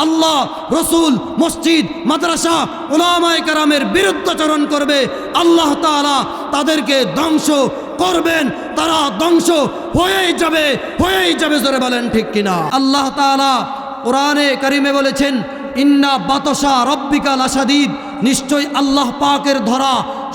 আল্লাহ, রসুল, মসজিদ, মাদ্রাসা, উলামায়ে কেরামের বিরুদ্ধাচরণ করবে, আল্লাহ তাআলা তাদেরকে ধ্বংস করবেন। তারা ধ্বংস হয়েই যাবে, হয়েই যাবে। জোরে বলেন ঠিক কিনা? আল্লাহ তাআলা কোরআনে কারিমে বলেছেন, ইন্না বাতশা রব্বিকা লাশাদীদ, নিশ্চয় আল্লাহ পাকের ধরা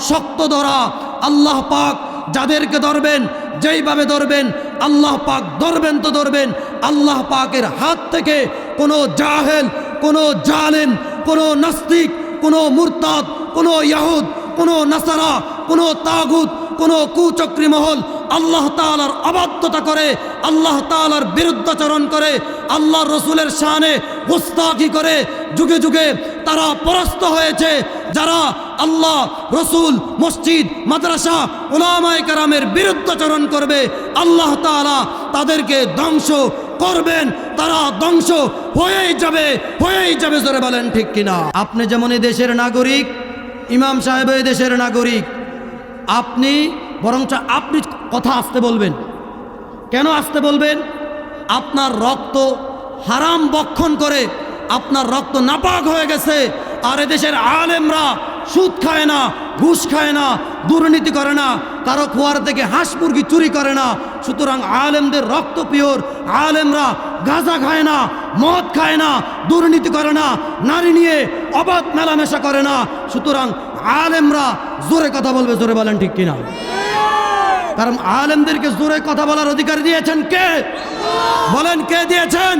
শক্ত ধরা। আল্লাহ পাক যাদেরকে ধরবেন, যেইভাবে ধরবেন, আল্লাহ পাক ধরবেন তো ধরবেন। আল্লাহ পাকের হাত থেকে কোনো জাহেল, কোনো জালেম, কোনো নাস্তিক, কোনো মুরতাদ, কোনো ইয়াহুদ, কোনো নাসারা, কোনো তাগুত, কোনো কুচক্রী মহল আল্লাহ তাআলার অবাধ্যতা করে, আল্লাহ তাআলার বিরুদ্ধাচরণ করে, আল্লাহর রসুলের শানে গোস্তাখি করে যুগে যুগে তারা পরাস্ত হয়েছে। যারা আল্লাহ, রসুল, মসজিদ, মাদ্রাসা, উলামায়ে কেরামের বিরুদ্ধাচরণ করবে, আল্লাহ তাআলা তাদেরকে ধ্বংস করবেন। তারা ধ্বংস হয়েই যাবে, হয়েই যাবে। জোরে বলেন ঠিক কিনা? আপনি যেমন এই দেশের নাগরিক, ইমাম সাহেব এই দেশের নাগরিক, আপনি বরঞ্চ আপনি কথা আসতে বলবেন। কেন আসতে বলবেন? আপনার রক্ত হারাম বক্ষণ করে আপনার রক্ত নাপাক হয়ে গেছে। আর এদেশের আলেমরা সুদ খায় না, ঘুষ খায় না, দুর্নীতি করে না, কারো খোয়ার থেকে হাঁস মুরগি চুরি করে না। সুতরাং আলেমদের রক্ত পিওর। আলেমরা গাঁজা খায় না, মদ খায় না, দুর্নীতি করে না, নারী নিয়ে অবাধ মেলামেশা করে না। সুতরাং আলেমরা জোরে কথা বলবে। জোরে বলেন ঠিক কিনা? কারণ আলেমদেরকে জোরে কথা বলার অধিকার দিয়েছেন কে? বলেন, কে দিয়েছেন?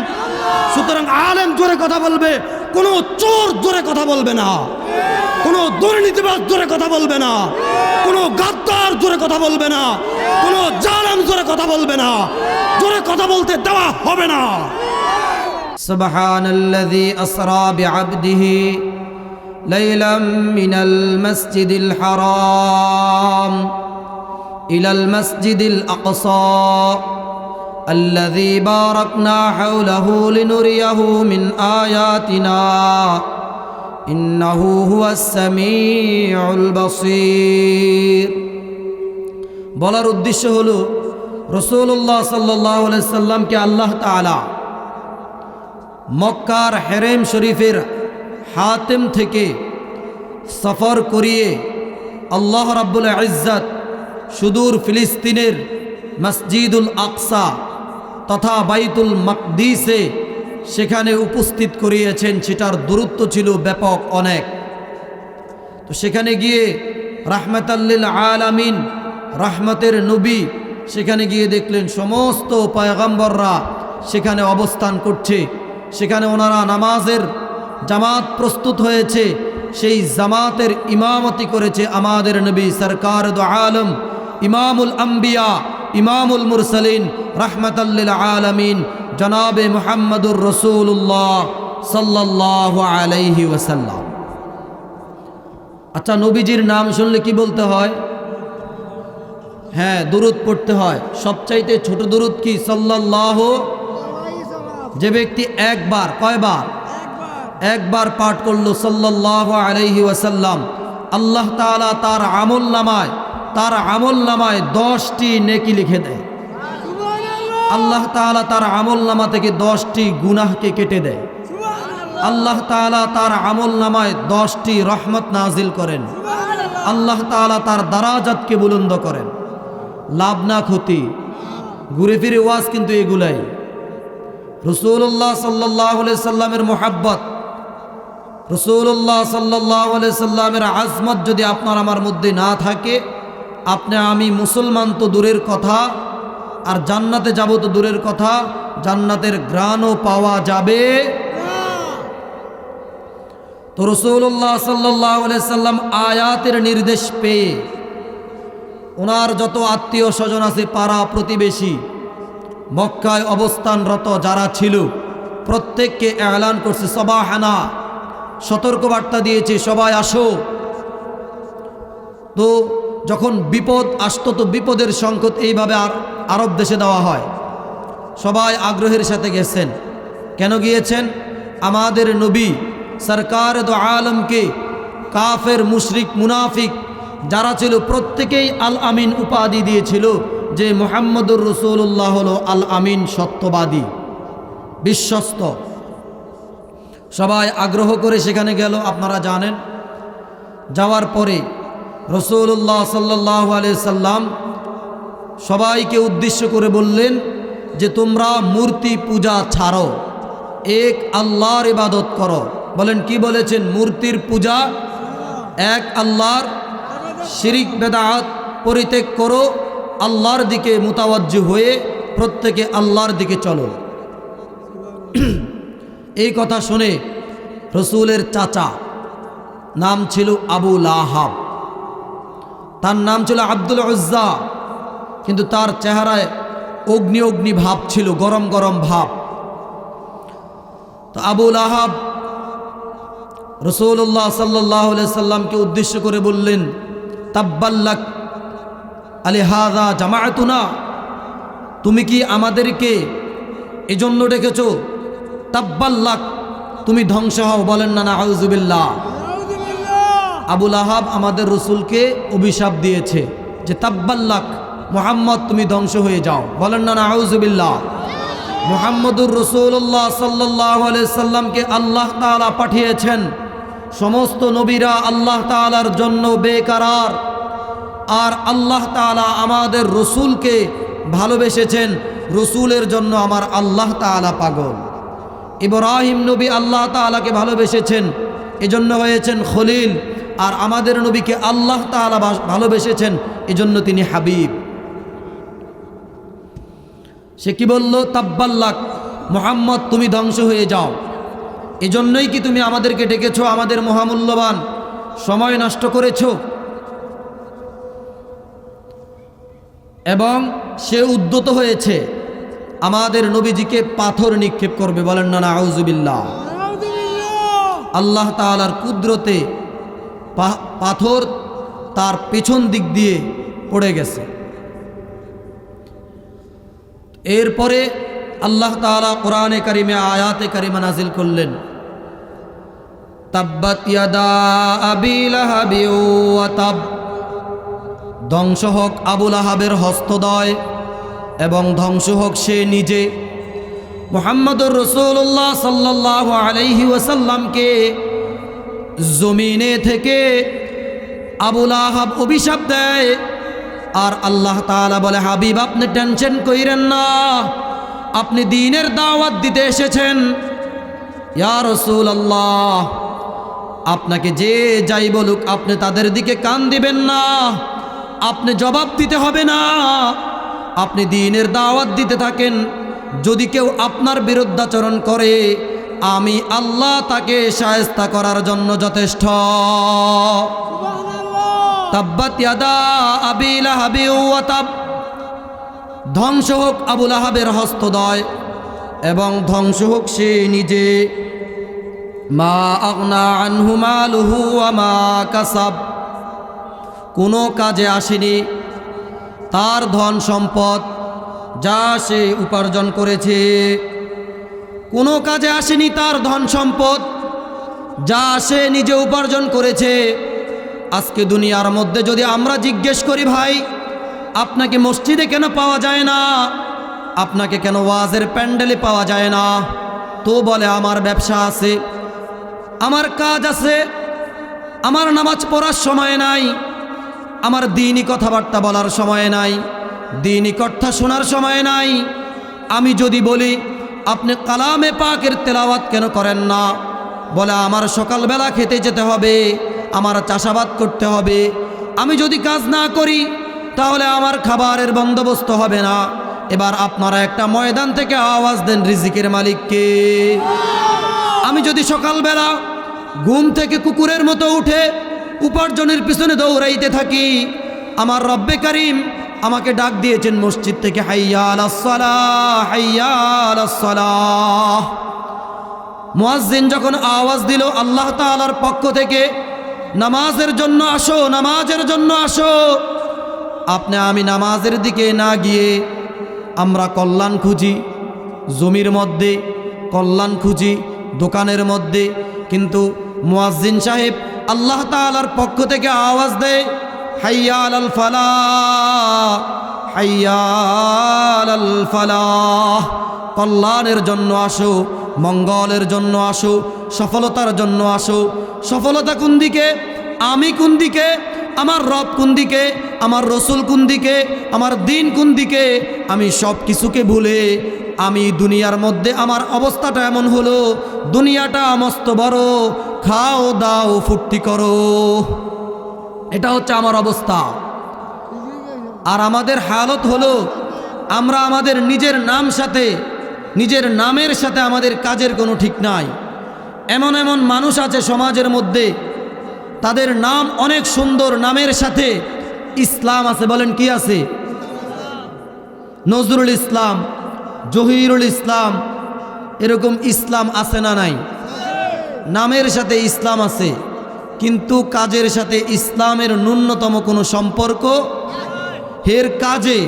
সুতরাং আলেম জোরে কথা বলবে। কোনো চোর জোরে কথা বলবে না, কোনো দুর্নীতিবাজ জোরে কথা বলবে না, কোনো গাদ্দার জোরে কথা বলবে না, কোনো জালেম জোরে কথা বলবে না। জোরে কথা বলতে দেওয়া হবে না। সুবহানাল্লাযী আসরা বিআবদিহি লাইলাম মিনাল মাসজিদিল হারাম ইলাল মাসজিদিল আকসা الذي باركنا حوله لنريه من آياتنا إنه هو السميع البصير। বলার উদ্দেশ্য হলো রাসূলুল্লাহ সাল্লাল্লাহু আলাইহি সাল্লামকে আল্লাহ তাআলা মক্কার হেরেম শরীফের হাতেম থেকে সফর করিয়ে আল্লাহ রাব্বুল ইজ্জত সুদূর ফিলিস্তিনের মসজিদুল আকসা তথা বাইতুল মাকদিসে সেখানে উপস্থিত করিয়েছেন। সেটার দূরত্ব ছিল ব্যাপক অনেক। তো সেখানে গিয়ে রাহমাতাল লিল আলামিন, রাহমতের নবী সেখানে গিয়ে দেখলেন সমস্ত পয়গম্বররা সেখানে অবস্থান করছে। সেখানে ওনারা নামাজের জামাত প্রস্তুত হয়েছে। সেই জামাতের ইমামতি করেছে আমাদের নবী সরকার দু আলম, ইমামুল আম্বিয়া, ইমামুল মুরসালিন, রাহমাতাল লিল আলামিন জনাবে মুহাম্মদুর রাসূলুল্লাহ সাল্লাল্লাহু আলাইহি ওয়াসাল্লাম। আচ্ছা, নবীজির নাম শুনলে কি বলতে হয়? হ্যাঁ, দুরূদ পড়তে হয়। সবচাইতে ছোট দুরূদ কি? সাল্লাল্লাহু। যে ব্যক্তি একবার, কয়বার? একবার পাঠ করলো সাল্লাল্লাহু আলাইহি ওয়াসাল্লাম, আল্লাহ তাআলা তার আমল নামায় 10টি নেকি লিখে দেয়। আল্লাহ তাআলা তার আমল নামা থেকে 10টি গুনাহকে কেটে দেয়। আল্লাহ তাআলা তার আমল নামায় 10টি রহমত নাজিল করেন। আল্লাহ তাআলা তার দারাজাতকে বুলন্দ করেন। লাভ না ক্ষতি, ঘুরে ফিরে ওয়াজ কিন্তু এগুলাই। রাসূলুল্লাহ সাল্লাল্লাহু আলাইহি সাল্লামের মুহাব্বত, রাসূলুল্লাহ সাল্লাল্লাহু আলাইহি সাল্লামের আজমত যদি আপনার আমার মধ্যে না থাকে, আপনি আমি মুসলমান তো দূরের কথা, আর জান্নাতে যাব তো দূরের কথা, জান্নাতের ঘ্রাণও পাওয়া যাবে। তো রাসূলুল্লাহ সাল্লাল্লাহু আলাইহি সাল্লাম আয়াতের নির্দেশ পেয়ে ওনার যত আত্মীয় স্বজন আছে, পাড়া প্রতিবেশী, মক্কায় অবস্থানরত যারা ছিল, প্রত্যেককে এলান করছে সবাহানা, সতর্কবার্তা দিয়েছে, সবাই আসো। তো যখন বিপদ আসতো, তো বিপদের সংকেত এইভাবে আরব দেশে দেওয়া হয়। সবাই আগ্রহের সাথে গেছেন। কেন গিয়েছেন? আমাদের নবী সরকার দু আলমকে কাফের, মুশরিক, মুনাফিক যারা ছিল প্রত্যেকেই আল আমিন উপাধি দিয়েছিল, যে মুহাম্মদুর রাসূলুল্লাহ হলো আল আমিন, সত্যবাদী, বিশ্বস্ত। সবাই আগ্রহ করে সেখানে গেল। আপনারা জানেন, যাওয়ার পরে রাসূলুল্লাহ সাল্লাল্লাহু আলাইহি সাল্লাম সবাইকে উদ্দেশ্য করে বললেন যে তোমরা মূর্তি পূজা ছাড়ো, এক আল্লাহর ইবাদত করো। বলেন কি বলেছেন? মূর্তির পূজা এক আল্লাহর, শিরিক বেদাত পরিত্যাগ করো, আল্লাহর দিকে মুতাওয়াজ্জিহ হয়ে প্রত্যেকে আল্লাহর দিকে চলো। এই কথা শুনে রসুলের চাচা, নাম ছিল আবু লাহাব, তার নাম ছিল আব্দুল উজ্জা, কিন্তু তার চেহারায় অগ্নি অগ্নি ভাব ছিল, গরম গরম ভাব। তো আবু লাহাব রাসূলুল্লাহ সাল্লাল্লাহু আলাইহি সাল্লামকে উদ্দেশ্য করে বললেন, তাব্বাল্লাক আলিহাযা জামাআতুনা, তুমি কি আমাদেরকে এজন্য ডেকেছো? তাব্বাল্লাক, তুমি ধ্বংস হও। বলেন না নাউযুবিল্লাহ। আবু লাহাব আমাদের রসুলকে অভিশাপ দিয়েছে যে তাব্বাল্লাক, মুহাম্মদ তুমি ধ্বংস হয়ে যাও। বলেন না নাউযুবিল্লাহ। মুহাম্মদুর রাসূলুল্লাহ সাল্লাল্লাহু আলাইহি সাল্লামকে আল্লাহ তাআলা পাঠিয়েছেন, সমস্ত নবীরা আল্লাহ তাআলার জন্য বেকরার, আর আল্লাহ তাআলা আমাদের রসুলকে ভালোবেসেছেন, রসুলের জন্য আমার আল্লাহ তাআলা পাগল। ইব্রাহিম নবী আল্লাহ তাআলাকে ভালোবেসেছেন, এজন্য হয়েছেন খলিল, আর আমাদের নবীকে আল্লাহ তাআলা ভালোবেসেছেন, এজন্য তিনি হাবিব। সে কি বলল? তাব্বাল্লাক, মুহাম্মদ তুমি ধ্বংস হয়ে যাও। এজন্যই কি তুমি আমাদেরকে ডেকেছো? আমাদের মহামূল্যবান সময় নষ্ট করেছো। এবং সে উদ্যত হয়েছে আমাদের নবীজিকে পাথর নিক্ষেপ করবে। বলেন না নাউযুবিল্লাহ। আল্লাহ তাআলার কুদরতে পাথর তার পেছন দিক দিয়ে পড়ে গেছে। এরপরে আল্লাহ তাআলা কোরআনে কারিমে আয়াতে কারিমা নাজিল করলেন, তাব্বাত ইয়াদা আবি লাহাবি ওয়া তাব, ধ্বংস হোক আবু লাহাবের হস্তদ্বয় এবং ধ্বংস হোক সে নিজে। মুহাম্মদুর রাসূলুল্লাহ সাল্লাল্লাহু আলাইহি ওয়াসাল্লামকে জমিনে থেকে আবু লাহাব অভিশাপ দেয়, আর আল্লাহ তাআলা বলে, হাবিব আপনি টেনশন কইরেন না, আপনি দ্বীনের দাওয়াত দিতে এসেছেন। ইয়া রাসূলুল্লাহ, আপনাকে যে যাই বলুক আপনি তাদের দিকে কান দিবেন না, আপনি জবাব দিতে হবে না, আপনি দ্বীনের দাওয়াত দিতে থাকেন। যদি কেউ আপনার বিরুদ্ধাচরণ করে, আমি আল্লাহ তাকে শায়েস্তা করার জন্য যথেষ্ট। তাব্বাত ইয়াদা আবি লাহাবি ওয়া তাব, ধ্বংস হোক আবু লাহাবের হস্তদ্বয় এবং ধ্বংস হোক সে নিজে। মা আগনা আনহু মালুহু ওয়া মা কাসাব, কোনো কাজে আসেনি তার ধন সম্পদ যা সে উপার্জন করেছে, কোনো কাজে আসেনি তার ধন সম্পদ যা সে নিজে উপার্জন করেছে। আজকে দুনিয়ার মধ্যে যদি আমরা জিজ্ঞেস করি, ভাই আপনাকে মসজিদে কেন পাওয়া যায় না, আপনাকে কেন ওয়াজের প্যান্ডেলে পাওয়া যায় না, তো বলে আমার ব্যবসা আছে, আমার কাজ আছে, আমার নামাজ পড়ার সময় নাই, আমার দ্বীনি কথাবার্তা বলার সময় নাই, দ্বীনি কথা শোনার সময় নাই। আমি যদি বলি আপনি কালামে পাকের তেলাওয়াত কেন করেন না, বলে আমার সকালবেলা খেতে যেতে হবে, আমার চাষাবাদ করতে হবে, আমি যদি কাজ না করি তাহলে আমার খাবারের বন্দোবস্ত হবে না। এবার আপনারা একটা ময়দান থেকে আওয়াজ দেন, রিজিকের মালিককে। আমি যদি সকালবেলা ঘুম থেকে কুকুরের মতো উঠে উপার্জনের পিছনে দৌড়াইতে থাকি, আমার রব্বে কারিম আমাকে ডাক দিয়েছেন মসজিদ থেকে, হাইয়া আলাস সালাহ, হাইয়া আলাস সালাহ। মুয়াজ্জিন যখন আওয়াজ দিল আল্লাহ তাআলার পক্ষ থেকে, নামাজের জন্য আসো, নামাজের জন্য আসো, আপনি আমি নামাজের দিকে না গিয়ে আমরা কল্যাণ খুঁজি, জমির মধ্যে কল্যাণ খুঁজি, দোকানের মধ্যে। কিন্তু মুয়াজ্জিন সাহেব আল্লাহ তাআলার পক্ষ থেকে আওয়াজ দেয়, হাইয়া আলাল ফালাহ, হাইয়া আলাল ফালাহ, কল্যাণের জন্য আসো, মঙ্গলের জন্য আসো, সফলতার জন্য আসো। সফলতা কোন দিকে? আমি কোন দিকে? আমার রব কোন দিকে? আমার রসুল কোন দিকে? আমার দিন কোন দিকে? আমি সব কিছুকে ভুলে আমি দুনিয়ার মধ্যে আমার অবস্থাটা এমন হলো, দুনিয়াটা মস্ত বড়, খাও দাও ফুর্তি করো, এটা হচ্ছে আমার অবস্থা। আর আমাদের হালত হলো আমরা আমাদের নিজের নামের সাথে আমাদের কাজের কোনো ঠিক নাই। এমন এমন মানুষ আছে সমাজের মধ্যে, তাদের নাম অনেক সুন্দর, নামের সাথে ইসলাম আছে। বলেন কি আছে? নজরুল ইসলাম, জহিরুল ইসলাম, এরকম ইসলাম আছে না নাই? নামের সাথে ইসলাম আছে, কিন্তু কাজের সাথে ইসলামের ন্যূনতম কোনো সম্পর্ক। এর কাজে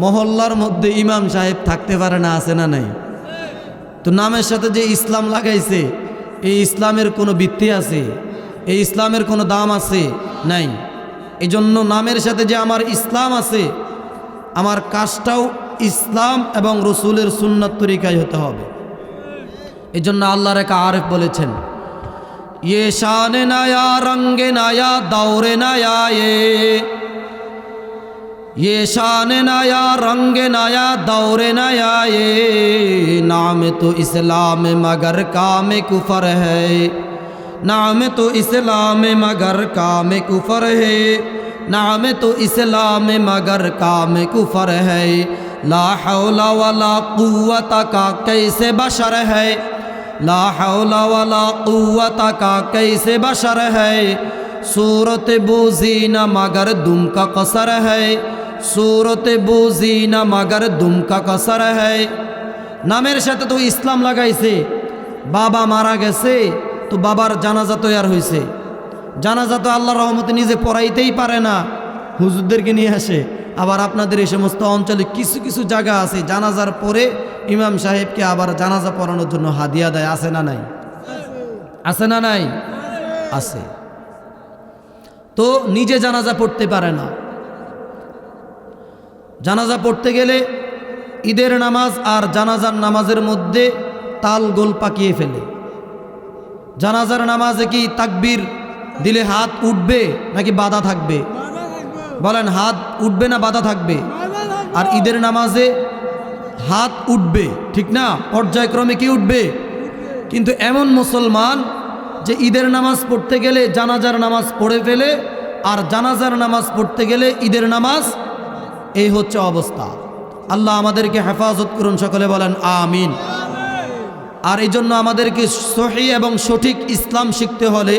মহল্লার মধ্যে ইমাম সাহেব থাকতে পারে না, আছে না নাই? তো নামের সাথে যে ইসলাম লাগাইছে, এই ইসলামের কোনো ভিত্তি আছে? এই ইসলামের কোনো দাম আছে? নাই। এই জন্য নামের সাথে যে আমার ইসলাম আছে, আমার কাজটাও ইসলাম এবং রসুলের সুন্নাত তরিকায় হতে হবে। এই জন্য আল্লাহর এক আরেফ বলেছেন, ये शान नया रंग नया दौर नया, ये शान नया रंग नया दौर नया, ये नाम तो इस्लाम मगर काम कुफर है, नाम तो इस्लाम मगर काम कुफर है, नाम तो इस्लाम मगर काम कुफर है, ला हौला वला कुव्वत का कैसे बशर है, ला हौला वला कुव्वत का कैसे बशर है, सूरत बूजी न मगर दुम का कसर है, सूरत बूजी न मगर दुम का कसर है। नामेर साथे तो इस्लाम लागाइছে, बाबा मारा गेছে तो बाबार জানাজা তৈয়ার হইছে। জানাজা তো আল্লাহর রহমতে নিজে পড়াইতেই পারে না, হুজুরদেরকে নিয়ে আসে। আবার আপনাদের এই সমস্ত অঞ্চলে কিছু কিছু জায়গা আছে, জানাজার পরে ইমাম সাহেবকে আবার জানাজা পড়ানোর জন্য হাদিয়া দেয়, আছে না নাই? আছে না নাই? আছে। তো নিজে জানাজা পড়তে পারে না। জানাজা পড়তে গেলে ঈদের নামাজ আর জানাজার নামাজের মধ্যে তাল গোল পাকিয়ে ফেলে। জানাজার নামাজে কি তাকবীর দিলে হাত উঠবে নাকি বাধা থাকবে? বলেন, হাত উঠবে না বাধা থাকবে? আর ঈদের নামাজে হাত উঠবে, ঠিক না? পর্যায়ক্রমে কি উঠবে? কিন্তু এমন মুসলমান যে ঈদের নামাজ পড়তে গেলে জানাজার নামাজ পড়ে ফেলে, আর জানাজার নামাজ পড়তে গেলে ঈদের নামাজ, এই হচ্ছে অবস্থা। আল্লাহ আমাদেরকে হেফাজত করুন, সকলে বলেন আমিন। আর এই জন্য আমাদেরকে সহি এবং সঠিক ইসলাম শিখতে হলে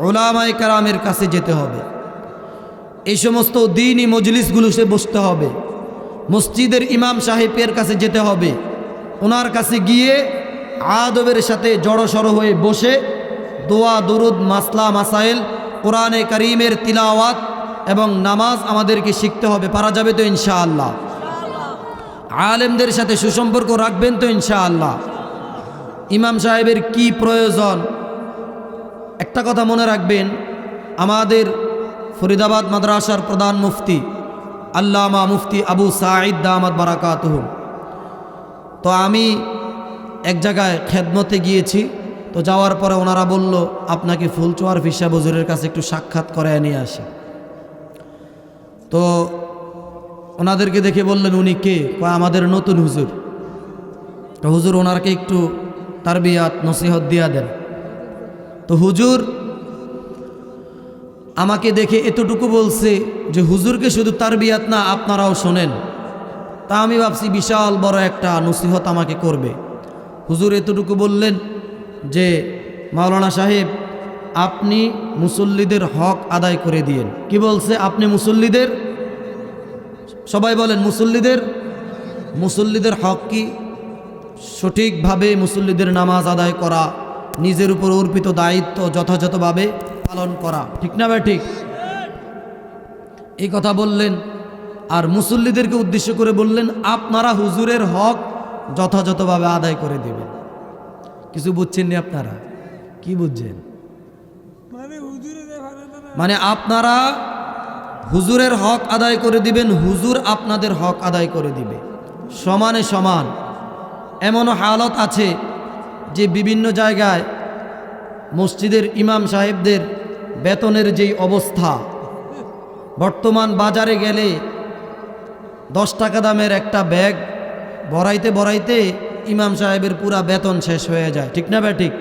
উলামায়ে কেরামের কাছে যেতে হবে। এই সমস্ত দ্বীনি মজলিসগুলোতে বসতে হবে, মসজিদের ইমাম সাহেবের কাছে যেতে হবে। ওনার কাছে গিয়ে আদবের সাথে জড়সড় হয়ে বসে দোয়া দুরুদ মাসলা মাসাইল কোরআনে কারীমের তিলাওয়াত এবং নামাজ আমাদেরকে শিখতে হবে। পারা যাবে তো ইনশাআল্লাহ? আলেমদের সাথে সুসম্পর্ক রাখবেন তো ইনশাআল্লাহ? ইমাম সাহেবের কি প্রয়োজন? একটা কথা মনে রাখবেন, আমাদের ফরিদাবাদ মাদ্রাসার প্রধান মুফতি আল্লামা মুফতি আবু সাঈদ দামাত বারাকাতুহু, তো আমি এক জায়গায় খেদমতে গিয়েছি। তো যাওয়ার পরে ওনারা বলল, আপনাকে ফুলচোয়ার ফিসা হুজুরের কাছে একটু সাক্ষাৎ করায় নিয়ে আসি। তো ওনাদেরকে দেখে বললেন, উনি কে? আমাদের নতুন হুজুর। তো হুজুর ওনারকে একটু তারবিয়াত নসিহত দিয়া দেন। তো হুজুর আমাকে দেখে এতটুকু বলছে যে হুজুরকে শুধু তারবিয়াত না, আপনারাও শোনেন। তা আমি ভাবছি বিশাল বড় একটা নসিহত আমাকে করবে। হুজুর এতটুকু বললেন যে, মাওলানা সাহেব, আপনি মুসল্লিদের হক আদায় করে দিয়েন। কি বলছে? আপনি মুসল্লিদের, সবাই বলেন মুসল্লিদের হক কি? সঠিকভাবে মুসল্লিদের নামাজ আদায় করা, নিজের উপর অর্পিত দায়িত্ব যথাযথভাবে পালন করা, ঠিক না ভাই? ঠিক। এই কথা বললেন। আর মুসল্লিদেরকে উদ্দেশ্য করে বললেন, আপনারা হুজুরের হক যথাযথভাবে আদায় করে দিবেন। কিছু বুঝছেন না আপনারা? কি বুঝছেন? মানে আপনারা হুজুরের হক আদায় করে দিবেন, হুজুর আপনাদের হক আদায় করে দিবে, সমানে সমান। এমনও হালত আছে যে বিভিন্ন জায়গায় মসজিদের ইমাম সাহেবদের বেতনের যেই অবস্থা, বর্তমান বাজারে গেলে 10 টাকা দামের একটা ব্যাগ ভরাইতে ভরাইতে ইমাম সাহেবের পুরা বেতন শেষ হয়ে যায়। ঠিক না ঠিক?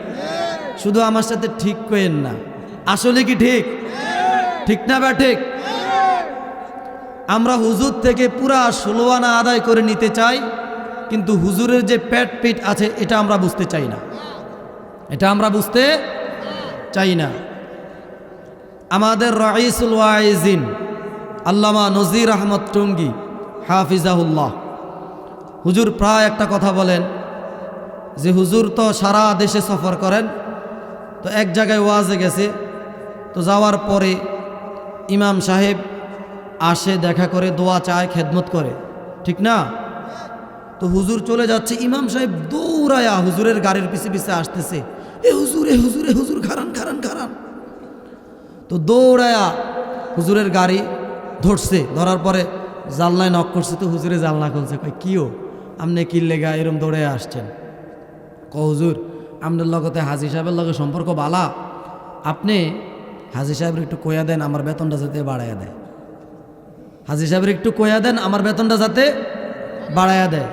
শুধু আমার সাথে ঠিক করেন না, আসলে কি ঠিক? ঠিক না ঠিক? আমরা হুজুর থেকে পুরা 16 আনা আদায় করে নিতে চাই, কিন্তু হুজুরের যে পেট পিট আছে এটা আমরা বুঝতে চাই না, এটা আমরা বুঝতে চাই না। আমাদের রাইসুল ওয়াইজিন আল্লামা নজির আহমদ টঙ্গী হাফিজাহুল্লাহ, হুজুর প্রায় একটা কথা বলেন যে হুজুর তো সারা দেশে সফর করেন, তো এক জায়গায় ওয়াজে গেছে, তো যাওয়ার পরে ইমাম সাহেব আসে, দেখা করে, দোয়া চায়, খেদমত করে, ঠিক না? তো হুজুর চলে যাচ্ছে, ইমাম সাহেব দৌড়ায়া হুজুরের গাড়ির পিছে পিছে আসতেছে, এ হুজুর, এ হুজুর, এ হুজুর, খারান খারান খারান। তো দৌড়ায়া হুজুরের গাড়ি ধরছে, ধরার পরে জানলায় নক করছে, তো হুজুরে জানলা খুলছে, কয় কিও আপনি কি লেগা এরম দৌড়ে আসছেন? হুজুর আপনার লগতে হাজি সাহেবের লগে সম্পর্ক বালা, আপনি হাজি সাহেবের একটু কইয়া দেন আমার বেতনটা যাতে বাড়াইয়া দেয়, হাজি সাহেবের একটু কইয়া দেন আমার বেতনটা যাতে বাড়াইয়া দেয়।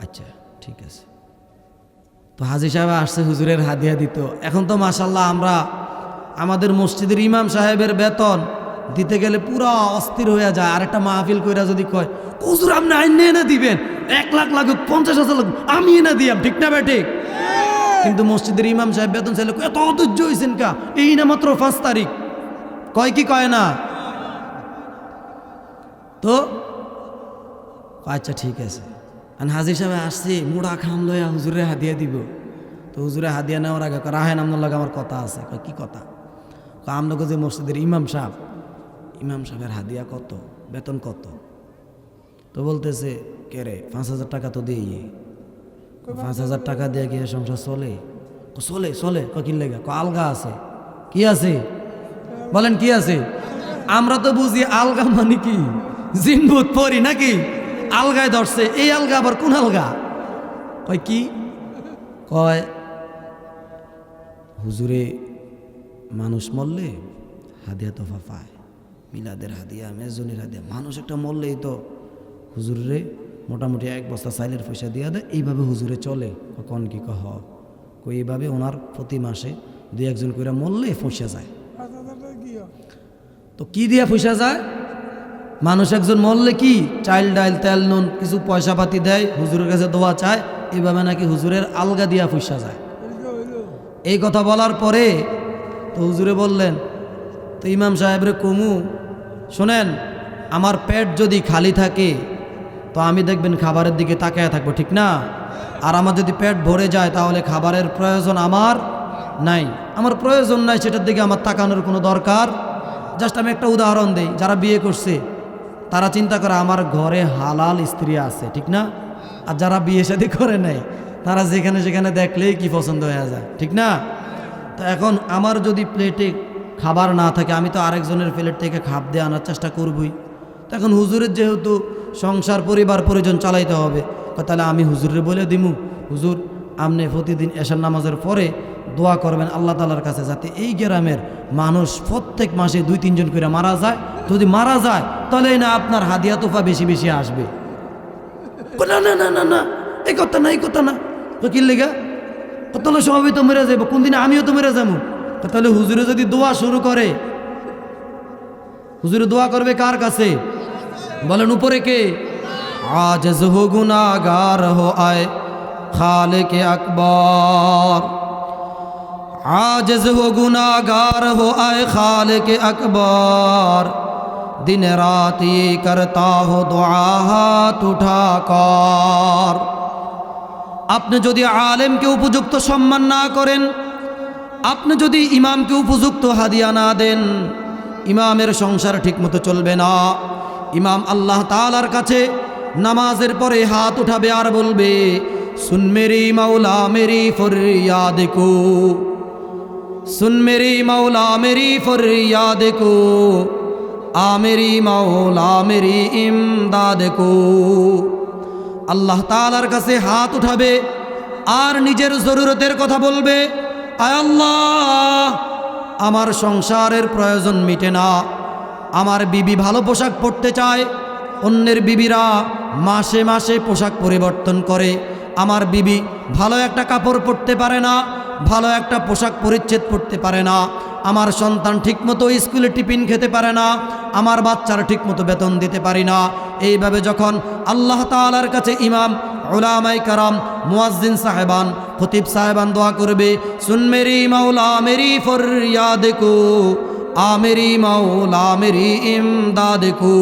আচ্ছা ঠিক আছে। তো হাজি সাহেব আসছে হুজুরের হাদিয়া দিত। এখন তো মাশাল্লাহ আমরা আমাদের মসজিদের ইমাম সাহেবের বেতন দিতে গেলে পুরা অস্থির হয়ে যায়। আরেকটা মাহফিল কইরা যদি কয় হুজুর আপনি আইন এনে দিবেন, 1 লাখ লাগুক, 50,000 লাগুক, আমি এনে দিয়াম, ঠিক না ঠিক? কিন্তু মসজিদের ইমাম সাহেব বেতন চাইলে এত অধৈর্য হয়েছেন কা, এই না মাত্র 5 তারিখ, কয় কি কয় না? তো আচ্ছা ঠিক আছে। আর হাজির সাহেব আসছে মুড়া খাম লয়া হুজুরে হাদিয়া দিব। তো হুজুরে হাদিয়া নেওয়ার আগে রাহেন আপনার লাগে আমার কথা আছে। কি কথা? আমরা যে মসজিদের ইমাম সাহেবের হাদিয়া কত, বেতন কত? তো বলতেছে কে রে 5,000 টাকা তো দিই। 5,000 টাকা দিয়ে গিয়ে সংসার চলে? চলে চলে। কি লেগে? আলগা আছে। কি আছে বলেন? কি আছে? আমরা তো বুঝি আলগা মানে কি জিনভূত পরি নাকি, আলগায় ধরছে। এই আলগা আবার কোন আলগা? কয় কি কয় হুজুরে মানুষ মরলে হাদিয়া তোফা পায়, মিলাদের হাদিয়া, মেজনের হাদিয়া। মানুষ একটা মরলেই তো হুজুরে মোটামুটি 1 বস্তা চাইলের পয়সা দিয়া দেয়। এইভাবে হুজুরে চলে। কন কি কহ কই এইভাবে ওনার প্রতি মাসে 2-1 জন করে মরলে পয়সা যায়। তো কি দিয়া পয়সা যায়? মানুষ একজন মরলে কি চাইল ডাইল তেল নুন কিছু পয়সা পাতি দেয়, হুজুরের কাছে দোয়া চায়, এইভাবে নাকি হুজুরের আলগা দিয়া পয়সা যায়। এই কথা বলার পরে তো হুজুরে বললেন, তো ইমাম সাহেবরে কমু, শোনেন আমার পেট যদি খালি থাকে তো আমি দেখবেন খাবারের দিকে তাকায় থাকবো, ঠিক না? আর আমার যদি পেট ভরে যায় তাহলে খাবারের প্রয়োজন আমার নাই। আমার প্রয়োজন নাই সেটার দিকে আমার তাকানোর কোনো দরকার। জাস্ট আমি একটা উদাহরণ দেই, যারা বিয়ে করছে তারা চিন্তা করে আমার ঘরে হালাল স্ত্রী আছে, ঠিক না? আর যারা বিয়ে শাদী করে নাই তারা যেখানে সেখানে দেখলেই কি পছন্দ হয়ে যায়, ঠিক না? তো এখন আমার যদি প্লেটে খাবার না থাকে আমি তো আরেকজনের প্লেট থেকে খাপ দিয়ে আনার চেষ্টা করবই। তো এখন হুজুরের যেহেতু সংসার পরিবার পরিজন চালাইতে হবে, তাহলে আমি হুজুরে বলে দিমু, হুজুর আপনি প্রতিদিন এশার নামাজের পরে দোয়া করবেন আল্লাহ তাআলার কাছে যাতে এই গ্রামের মানুষ প্রত্যেক মাসে 2-3 জন করে মারা যায়। যদি মারা যায় তাহলে না আপনার হাদিয়া তোফা বেশি বেশি আসবে। না না না না না, এই কথা না, এই কথা না। তো কি লেগা? তাহলে সবাই তো মেরে যাবো, কোন দিনে আমিও তো মেরে যাবো। তাহলে হুজুরে যদি দোয়া শুরু করে, হুজুরে দোয়া করবে কার কাছে বলেন? উপরে কে? আজজ হো গুনাহগার হো আয় খালিক আকবার, आजिज़ हो गुनाहगार हो आए खालिक अकबर, दिन रात ये करता हो दुआ हाथ उठाकर। আপনি যদি আলেমকে উপযুক্ত সম্মান না করেন, আপনি যদি ইমামকে উপযুক্ত হাদিয়া না দেন, ইমামের সংসার ঠিকমতো চলবে না। ইমাম আল্লাহ তাআলার কাছে নামাজের পরে হাত উঠাবে আর বলবে, सुन मेरी मौला मेरी फरियाद को, सुन मेरी मौला मेरी फरियाद को, आ मेरी मौला मेरी इमदाद को। আল্লাহ তাআলার কাছে হাত উঠাবে আর নিজের জরুরতের কথা বলবে, আয় আল্লাহ, আমার সংসারের প্রয়োজন মিটে না, আমার বিবি ভালো পোশাক পরতে চায়, অন্যের বিবিরা মাসে মাসে পোশাক পরিবর্তন করে, আমার বিবি ভালো একটা কাপড় পরতে পারে না, ভালো একটা পোশাক পরিচ্ছেদ পরতে পারে না, আমার সন্তান ঠিকমতো স্কুলে টিফিন খেতে পারে না, আমার বাচ্চার ঠিকমতো বেতন দিতে পারি না। এইভাবে যখন আল্লাহ তাআলার কাছে ইমাম, উলামায়ে কেরাম, মুয়াজ্জিন সাহেবান, খতিব সাহেবান দোয়া করবে, সুন মেরি মাওলা মেরি ফরিয়াদ কো, আ মেরি মাওলা মেরি ইমদাদ কো,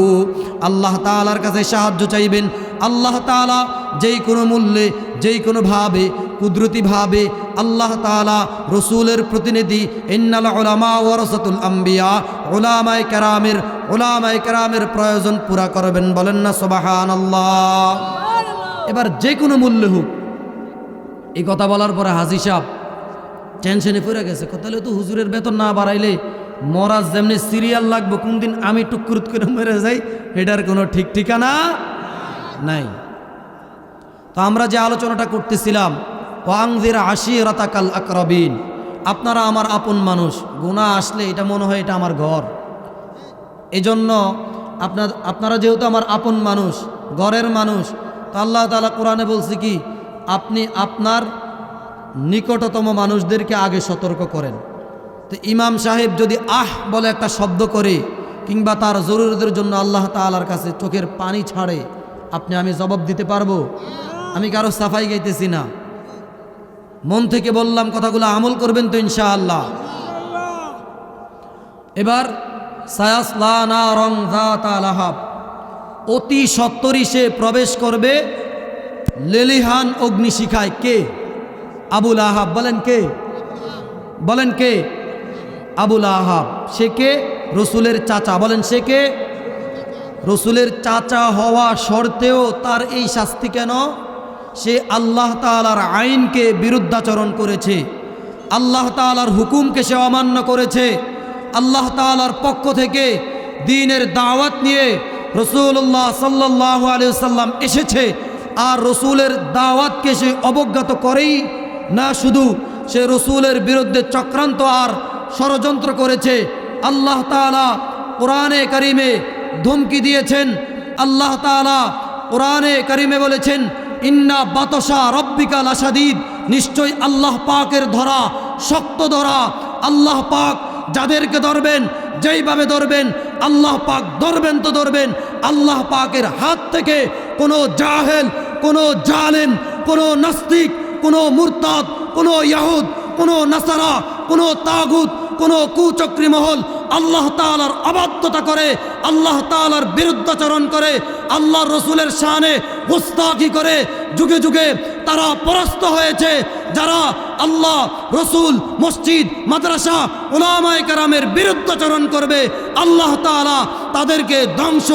আল্লাহ তাআলার কাছে সাহায্য চাইবেন। আল্লাহ তাআলা যেই কোনো মূল্যে, যেই কোনোভাবে, কুদরতিভাবে আল্লাহ তাআলা রসুলের প্রতিনিধি, ইন্নাল উলামা ওয়ারাসাতুল আম্বিয়া, উলামায়ে কেরামের প্রয়োজন পুরা করবেন। বলেন না সুবহানাল্লাহ। এবার যে কোনো মূল্যে হোক। এই কথা বলার পরে হাজী সাহেব টেনশনে পড়ে গেছে, তাহলে তো হুজুরের বেতন না বাড়াইলে মরাজ যেমনি সিরিয়াল লাগবো, কোন দিন আমি টুকুরুত করে মরে যাই, এটার কোনো ঠিক ঠিকানা নাই। তো আমরা যে আলোচনাটা করতেছিলাম, ওয়াংযির আশিরাতাকাল আকরাবিন, আপনারা আমার আপন মানুষ, গুনাহ আসলে এটা মনে হয় এটা আমার ঘর। এজন্য আপনারা যেহেতু আমার আপন মানুষ, ঘরের মানুষ, তো আল্লাহ তাআলা কোরআনে বলছে কি, আপনি আপনার নিকটতম মানুষদেরকে আগে সতর্ক করেন। তো ইমাম সাহেব যদি বলে একটা শব্দ করে, কিংবা তার জরুরতের জন্য আল্লাহ তাআলার কাছে চোখের পানি ছাড়ে, আমি জবাব দিতে পারবো? আমি কারো সাফাই গাইতেছি না, মন থেকে বললাম, কথাগুলো আমল করবেন তো ইনশাআল্লাহ। এবার সায়াসলা নারং যাতা লাহাব, অতি সত্বরই সে প্রবেশ করবে লেলিহান অগ্নিশিখায়। কে? আবুল আহাব। বলেন কে? আবুল আহাব। সে কে? রসুলের চাচা। বলেন সে কে? রসুলের চাচা হওয়া সত্ত্বেও তার এই শাস্তি কেন? সে আল্লাহ তাআলার আইনকে বিরুদ্ধাচরণ করেছে, আল্লাহ তাআলার হুকুমকে সে অমান্য করেছে। আল্লাহ তাআলার পক্ষ থেকে দ্বীনের দাওয়াত নিয়ে রাসূলুল্লাহ সাল্লাল্লাহু আলাইহি ওয়াসাল্লাম এসেছে, আর রসুলের দাওয়াতকে সে অবজ্ঞাত করেই না, শুধু সে রসুলের বিরুদ্ধে চক্রান্ত আর ষড়যন্ত্র করেছে। আল্লাহ তাআলা কোরআনে কারিমে ধমকি দিয়েছেন। আল্লাহ তাআলা কোরআনে কারিমে বলেছেন, ইন্না বাতশা রব্বিকা লাশাদীদ, নিশ্চয় আল্লাহ পাকের ধরা শক্ত ধরা। আল্লাহ পাক যাদেরকে ধরবেন, যেইভাবে ধরবেন, আল্লাহ পাক ধরবেন তো ধরবেন। আল্লাহ পাকের হাত থেকে কোনো জাহেল, কোনো জালেম, কোনো নাস্তিক, কোনো মুরতাদ, কোনো ইয়াহুদ, কোনো নাসারা, কোনো তাগুত, কোনো কুচক্রী মহল আল্লাহ তাআলার অবাধ্যতা করে, আল্লাহ তাআলার বিরুদ্ধাচরণ করে, আল্লাহর রসুলের শানে গোস্তাখি করে যুগে যুগে তারা পরাস্ত হয়েছে। যারা আল্লাহ, রসুল, মসজিদ, মাদ্রাসা, উলামায়ে কেরামের বিরুদ্ধাচরণ করবে, আল্লাহ তাআলা তাদেরকে ধ্বংস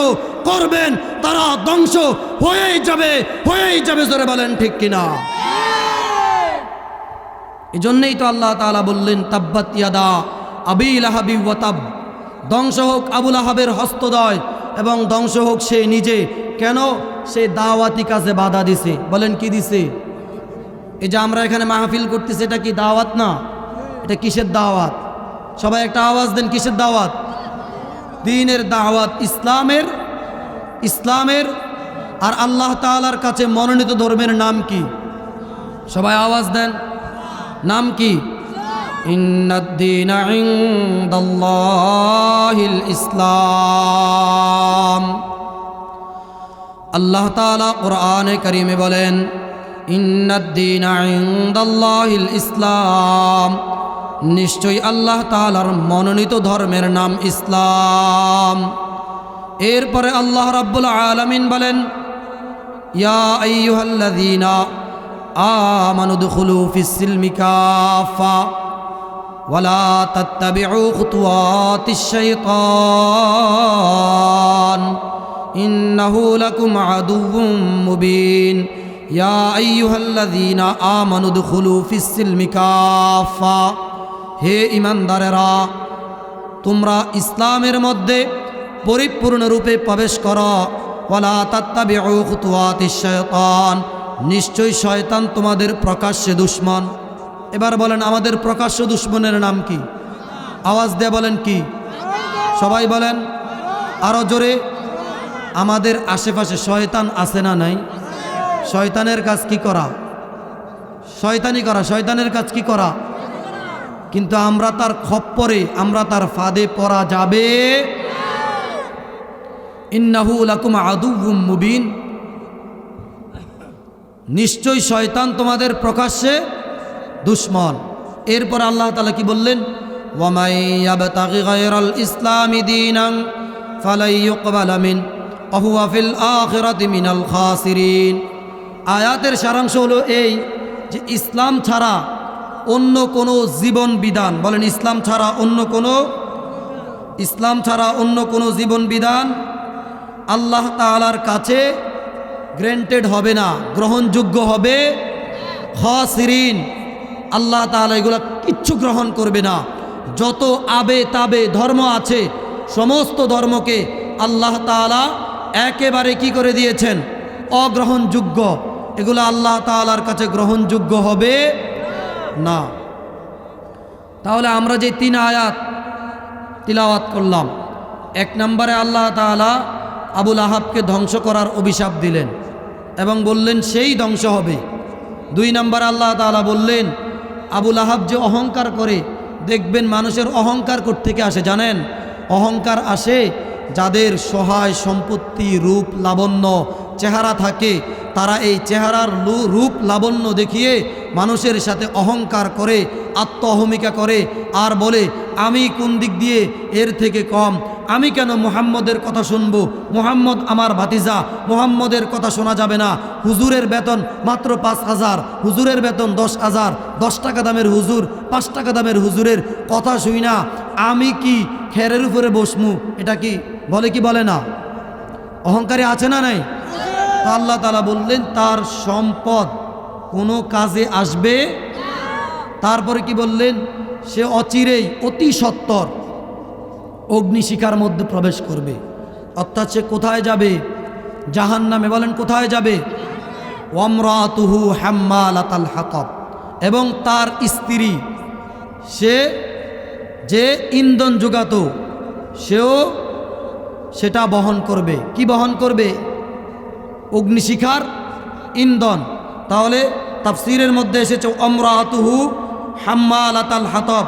করবেন। তারা ধ্বংস হয়েই যাবে। জোরে বলেন ঠিক কিনা? এই জন্যই তো আল্লাহ তাআলা বললেন, তাব্বাত ইয়াদা আবি লাহাবি ওয়া তাব, ধ্বংস হোক আবুল আহাবের হস্তদয় এবং ধ্বংস হোক সে নিজে। কেন? সে দাওয়াতি কাজে বাধা দিছে। বলেন কি দিছে? এই যে আমরা এখানে মাহফিল করতেছি, এটা কি দাওয়াত না? এটা কিসের দাওয়াত? সবাই একটা আওয়াজ দেন, কিসের দাওয়াত? দ্বীনের দাওয়াত, ইসলামের। আর আল্লাহ তাআলার কাছে মনোনীত ধর্মের নাম কি? সবাই আওয়াজ দেন, নাম কি? ইন্নাদ-দীনা ইনদাল্লাহিল ইসলাম। আল্লাহ তাআলা কোরআনে কারিমে বলেন, ইন্নাদ-দীনা ইনদাল্লাহিল ইসলাম, নিশ্চয়ই আল্লাহ তাআলার মনোনীত ধর্মের নাম ইসলাম। এরপরে আল্লাহ রাব্বুল আলামিন বলেন, ইয়া আইয়ুহাল্লাযীনা আমানু দুখুলু ফিস-সিলমি কাফা ওয়ালা তাত্তাবিউ খুতুওয়াতিশ শাইতান ইন্নাহু লাকুম আদুউম মুবিন। ইয়া আইয়ুহাল্লাযীনা আমানু দুখুলু ফিস-সিলমি কাফা, হে ঈমানদারেরা, তোমরা ইসলামের মধ্যে পরিপূর্ণরূপে প্রবেশ করো। ওয়ালা তাত্তাবিউ খুতুওয়াতিশ শায়তান, নিশ্চয়ই শয়তান তোমাদের প্রকাশ্যে দুশমন। এবার বলেন আমাদের প্রকাশ্য দুশমনের নাম কি? আওয়াজ দিয়ে বলেন কি? সবাই বলেন আরো জোরে। আমাদের আশেপাশে শয়তান আছে না নাই? শয়তানের কাজ কি করা? শয়তানি করা। শয়তানের কাজ কি করা? কিন্তু আমরা তার খপ্পরে, আমরা তার ফাঁদে পড়া যাবে। ইন্নাহু লাকুম আদুউম মুবিন, নিশ্চয়ই শয়তান তোমাদের প্রকাশ্যে দুশমন। এরপর আল্লাহ তাআলা কি বললেন? ওয়ামাই ইয়াবতাগি গায়রাল ইসলামি দীনান ফালাই ইউকবালা মিন ওয়া হুয়া ফিল আখিরাতি মিনাল খাসিরিন। আয়াতের সারাংশ হলো এই যে ইসলাম ছাড়া অন্য কোনো জীবন বিধান, বলেন ইসলাম ছাড়া অন্য কোনো জীবন বিধান আল্লাহ তাআলার কাছে গ্র্যান্টেড হবে না, গ্রহণযোগ্য হবে খাসিরিন। আল্লাহ তাআলা এগুলা কিচ্ছু গ্রহণ করবে না। যত আবে তাবে ধর্ম আছে, সমস্ত ধর্মকে আল্লাহ তাআলা একেবারে কি করে দিয়েছেন? অগ্রহণযোগ্য। এগুলো আল্লাহ তাআলার কাছে গ্রহণযোগ্য হবে না। তাহলে আমরা যে 3 আয়াত তিলাওয়াত করলাম, 1 নম্বরে আল্লাহ তাআলা আবুল আহাবকে ধ্বংস করার অভিশাপ দিলেন এবং বললেন সেই ধ্বংস হবে। 2 নম্বরে আল্লাহ তাআলা বললেন আবুল আহাব যে অহংকার করে, দেখবেন মানুষের অহংকার কোত্থেকে আসে জানেন? অহংকার আসে যাদের সহায় সম্পত্তি, রূপ লাবণ্য, চেহারা থাকে, তারা এই চেহারার রূপ লাবণ্য দেখিয়ে মানুষের সাথে অহংকার করে, আত্ম অহমিকা করে, আর বলে আমি কোন দিক দিয়ে এর থেকে কম, আমি কেন মুহাম্মদের কথা শুনবো, মুহাম্মদ আমার ভাতিজা, মুহাম্মদের কথা শোনা যাবে না। হুজুরের বেতন মাত্র 5,000, হুজুরের বেতন 10,000, 10 টাকা দামের হুজুর, 5 টাকা দামের হুজুরের কথা শুই না, আমি কি খেরের উপরে বসমু? এটা কি বলে কি বলে না? অহংকারী আছে না নাই? তো আল্লাহ তাআলা বললেন তার সম্পদ কোনো কাজে আসবে। তারপরে কি বললেন? সে অচিরেই অতি সত্বর অগ্নিশিখার মধ্যে প্রবেশ করবে। অর্থাৎ সে কোথায় যাবে? জাহান্নামে। বলেন কোথায় যাবে? ওয়ামরাতুহু হাম্মালাতাল হাতাব, এবং তার স্ত্রী, সে যে ইন্ধন যোগাতো, সেও সেটা বহন করবে। কি বহন করবে? অগ্নিশিখার ইন্ধন। তাহলে তাফসীরের মধ্যে এসেছে ওয়ামরাতুহু হাম্মালাতাল হাতাব,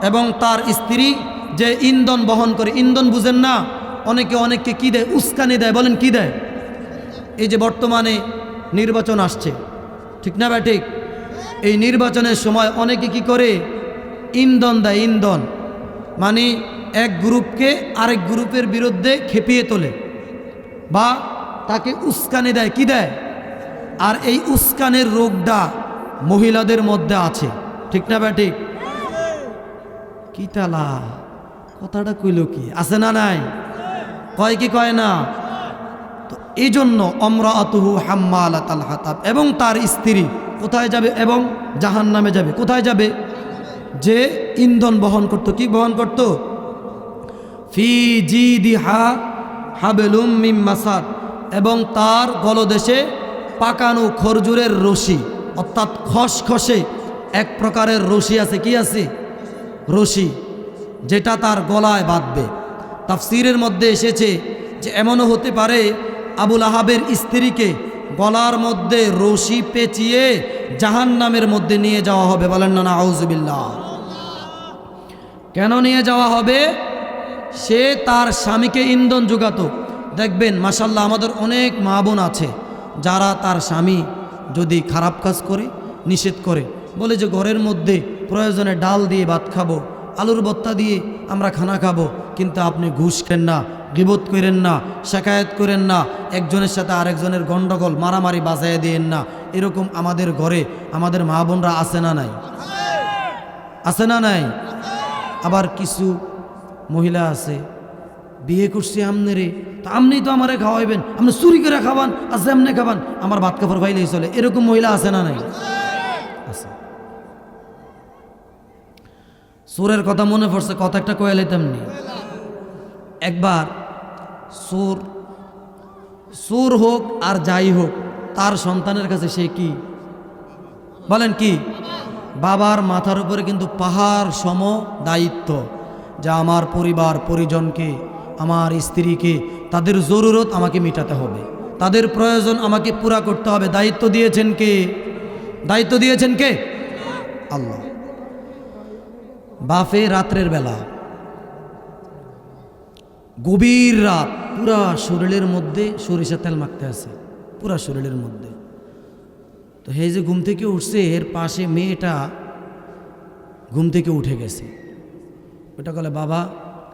এবং তার স্ত্রী যে ইন্ধন বহন করে। ইন্ধন বুঝেন না? অনেককে কি দেয়? উস্কানি দেয়। বলেন কি দেয়? এই যে বর্তমানে নির্বাচন আসছে, ঠিক না ভাই? ঠিক। এই নির্বাচনের সময় অনেকে কি করে? ইন্ধন দেয়। ইন্ধন মানে এক গ্রুপকে আরেক গ্রুপের বিরুদ্ধে খেপিয়ে তোলে বা তাকে উস্কানি দেয়। কি দেয়? আর এই উস্কানের রোগটা মহিলাদের মধ্যে আছে, ঠিক না ভাই? ঠিক। কি তালা কথাটা কইল কি? আছে না নাই? কয় কি কয় না? তো এই জন্য আমরাতুহু হাম্মালাতাল হাতাব, এবং তার স্ত্রী কোথায় যাবে? এবং জাহান্নামে যাবে। কোথায় যাবে? যে ইন্ধন বহন করত। কি বহন করত? ফি জিদিহা হাবলুম মিন মাসাদ, এবং তার গলদেশে পাকানো খরজুরের রশি, অর্থাৎ খসখসে এক প্রকারের রশি আছে। কি আছে? রশি, যেটা তার গলায় বাঁধবে। তাফসীরের মধ্যে এসেছে যে এমনও হতে পারে আবুল আহাবের স্ত্রীকে গলার মধ্যে রশি পেঁচিয়ে জাহান্নামের মধ্যে নিয়ে যাওয়া হবে। বলেন না নাউজুবিল্লাহ। কেন নিয়ে যাওয়া হবে? সে তার স্বামীকে ইন্ধন যোগাতো। দেখবেন মাশাল্লাহ আমাদের অনেক মা বোন আছে যারা তার স্বামী যদি খারাপ কাজ করে নিষেধ করে, বলে যে ঘরের মধ্যে প্রয়োজনে ডাল দিয়ে ভাত খাবো, আলুর ভর্তা দিয়ে আমরা খানা খাবো, কিন্তু আপনি ঘুষ খেন না, গীবত করেন না, শেকায়েত করেন না, একজনের সাথে আরেকজনের গন্ডগোল মারামারি বাজায় দিয়েন না। এরকম আমাদের ঘরে আমাদের মা বোনরা আছে না নাই? আছে না নাই? আবার কিছু মহিলা আছে, বিয়ে করছি আমনে রে, তো আপনি তো আমারে খাওয়াইবেন, আপনি চুরি করে খাবান, আর যেমনে খাবান আমার ভাত কাপড় পাইলেই চলে। এরকম মহিলা আছে না নাই? আছে। চোরের কথা মনে পড়ছে, কথা একটা কয়ে লাইতাম নি। একবার চোর চোর হোক আর যাই হোক, তার সন্তানের কাছে সে কি বলেন কি? বাবার মাথার উপরে কিন্তু পাহাড় সম দায়িত্ব, যা আমার পরিবার পরিজনকে, আমার স্ত্রীকে, তাদের জরুরত আমাকে মেটাতে হবে, তাদের প্রয়োজন আমাকে পুরা করতে হবে। দায়িত্ব দিয়েছেন কে? দায়িত্ব দিয়েছেন কে? আল্লাহ। বাফে রাত্রের বেলা, গভীর রাত, পুরা শরীরের মধ্যে সরিষা তেল মাখতে আছে, পুরা শরীরের মধ্যে। তো হে যে ঘুম থেকে উঠছে, এর পাশে মেয়েটা ঘুম থেকে উঠে গেছে। ওটা বলে বাবা,